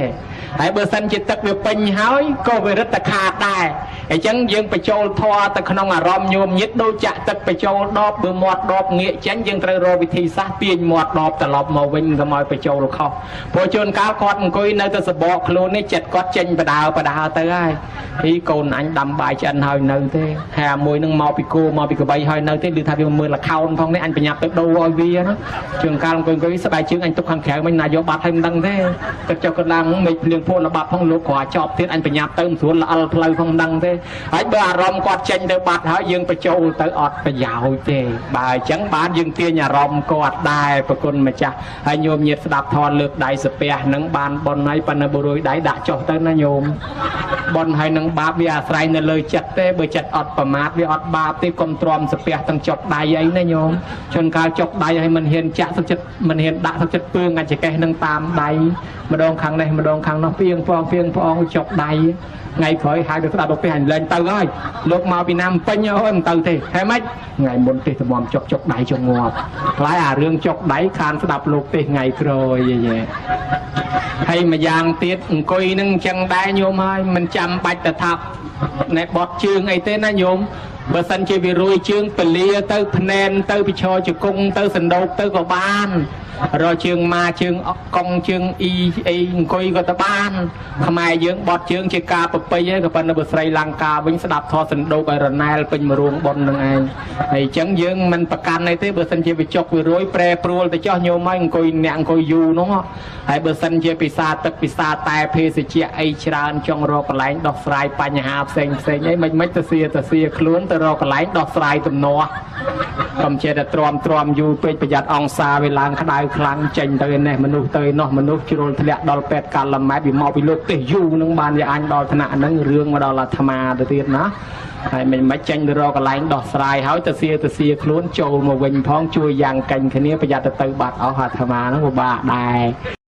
ហើយបើសិនជាទឹកវាពេញហើយក៏វារឹតតែខាតដែរអញ្ចឹងយើងបញ្ចូលធម៌ទៅក្នុងអារម្មណ៍ញោមញាតដូចចាក់ទឹកបញ្ចូលដបបើមាត់ដបងាកចេញយើងត្រូវរកវិធីសាស្ត្រទាញមាត់ដបត្រឡប់មកវិញកុំឲ្យបញ្ចូលខុសព្រោះជួនកាលគាត់អង្គុយនៅតែសបកខ្លួននេះចិត្តគាត់ចេញបដើទៅហើយពីកូនអញដាំបាយឆ្អិនហើយនៅទេហើយមួយនឹងមកពីគោមកពីកបីហើយនៅទេឮថាវាមើល account ផងនេះអញប្រញាប់ទៅដូរឲ្យវាណាជួនកាលអង្គុយស្បែកជើងអញទុកខាងក្រៅមិនណាយកបាត់ឲ្យមិនដឹងទេទឹកចុះក៏ឡើងមេឃភ្លៀ យើងពោលបាត់ផងលោកក៏ចប់ទៀតអញបញ្ញាប់ទៅស្រួលល្អលផ្លូវផងដឹងទេហើយបើអារម្មណ៍គាត់ចេញទៅបាត់ហើយយើងបញ្ចូលទៅអត់ប្រយោជន៍ទេបើអញ្ចឹងបានយើងទាញអារម្មណ៍គាត់ដែរប្រគុណម្ចាស់ហើយញោមញាតស្ដាប់ធម៌លើកដៃសាពះនឹងបានប៉ុនហើយប៉ុន្តែបុរួយដៃដាក់ចុះទៅណាញោមប៉ុនហើយនឹងបាបវាអាស្រ័យនៅលើចិត្តទេបើចិត្តអត់ប្រមាទវាអត់បាបទេកុំទ្រាំសាពះទាំងចុកដៃអីណាញោមជួនកាលចុកដៃឲ្យមិនហ៊ានចាក់ទឹកចិត្តមិនហ៊ានដាក់ទឹកចិត្តពើងអាចកេះនឹងតាមដៃម្ដងខាងនេះម្ដងខាងនោះពីងផងចុកដៃថ្ងៃក្រោយហៅទៅស្ដាប់ទៅពេលអញលែងទៅហើយលោកមកពីណាពេញអូយមិនទៅទេហេម៉េចថ្ងៃមុនទេតម្រាំចុកដៃចុកងាប់ខ្លាយអារឿងចុកដៃខានស្ដាប់លោកទេថ្ងៃក្រោយយេហើយម្យ៉ាងទៀតអង្គុយនឹងអញ្ចឹងដែរញោមហើយមិនចាំបាច់ទៅថាណែបត់ជើងអីទេណាញោមបើសិនជាវារួយជើងពលាទៅភ្នែនទៅពិឈរជង្គង់ទៅសណ្ដោកទៅក៏បានរកជើងម៉ាជើងអកុងជើងអ៊ីអីអង្គុយក៏ទៅបានខ្មែរយើងបត់ជើងជាការប្រពៃឯងក៏ប៉ុន្តែបើស្រីលង្កាវិញស្ដាប់ធម៌សណ្ដោកឲ្យរណែលពេញមួយរួមប៉ុននឹងឯងហើយអញ្ចឹងយើងមិនប្រកាន់អីទេបើសិនជាវាចុកវារួយប្រែប្រួលទៅចោះញោមហើយអង្គុយអ្នកអង្គុយយូរនោះហើយបើសិនជាពិសាទឹកពិសាតែភេសជ្ជៈអីច្រើនចង់រកកន្លែងដោះស្រាយបញ្ហាផ្សេងអីមិនទៅសៀខ្លួនទៅរកកន្លែងដោះស្រាយទំនាស់កុំចេះតែទ្រាំយូរពេកប្រយ័ត្នអង្សាវាឡើងក្តៅខ្លាំងចេញទៅនេះមនុស្សទៅនោះមនុស្សជ្រុលធ្លាក់ដល់ពេទ្យកាលម៉ែត្រវាមកពីលោកទេសយូរនឹងបានវាអញដល់ថ្នាក់ហ្នឹងរឿងមកដល់អាត្មាទៅទៀតណាហើយមិនចេញទៅរកកន្លែងដោះស្រាយហើយទៅសៀខ្លួនចូលមកវិញផងជួយយ៉ាងកាញ់គ្នាប្រយ័ត្នទៅបាត់អស់អាត្មាហ្នឹងពិបាកដែរ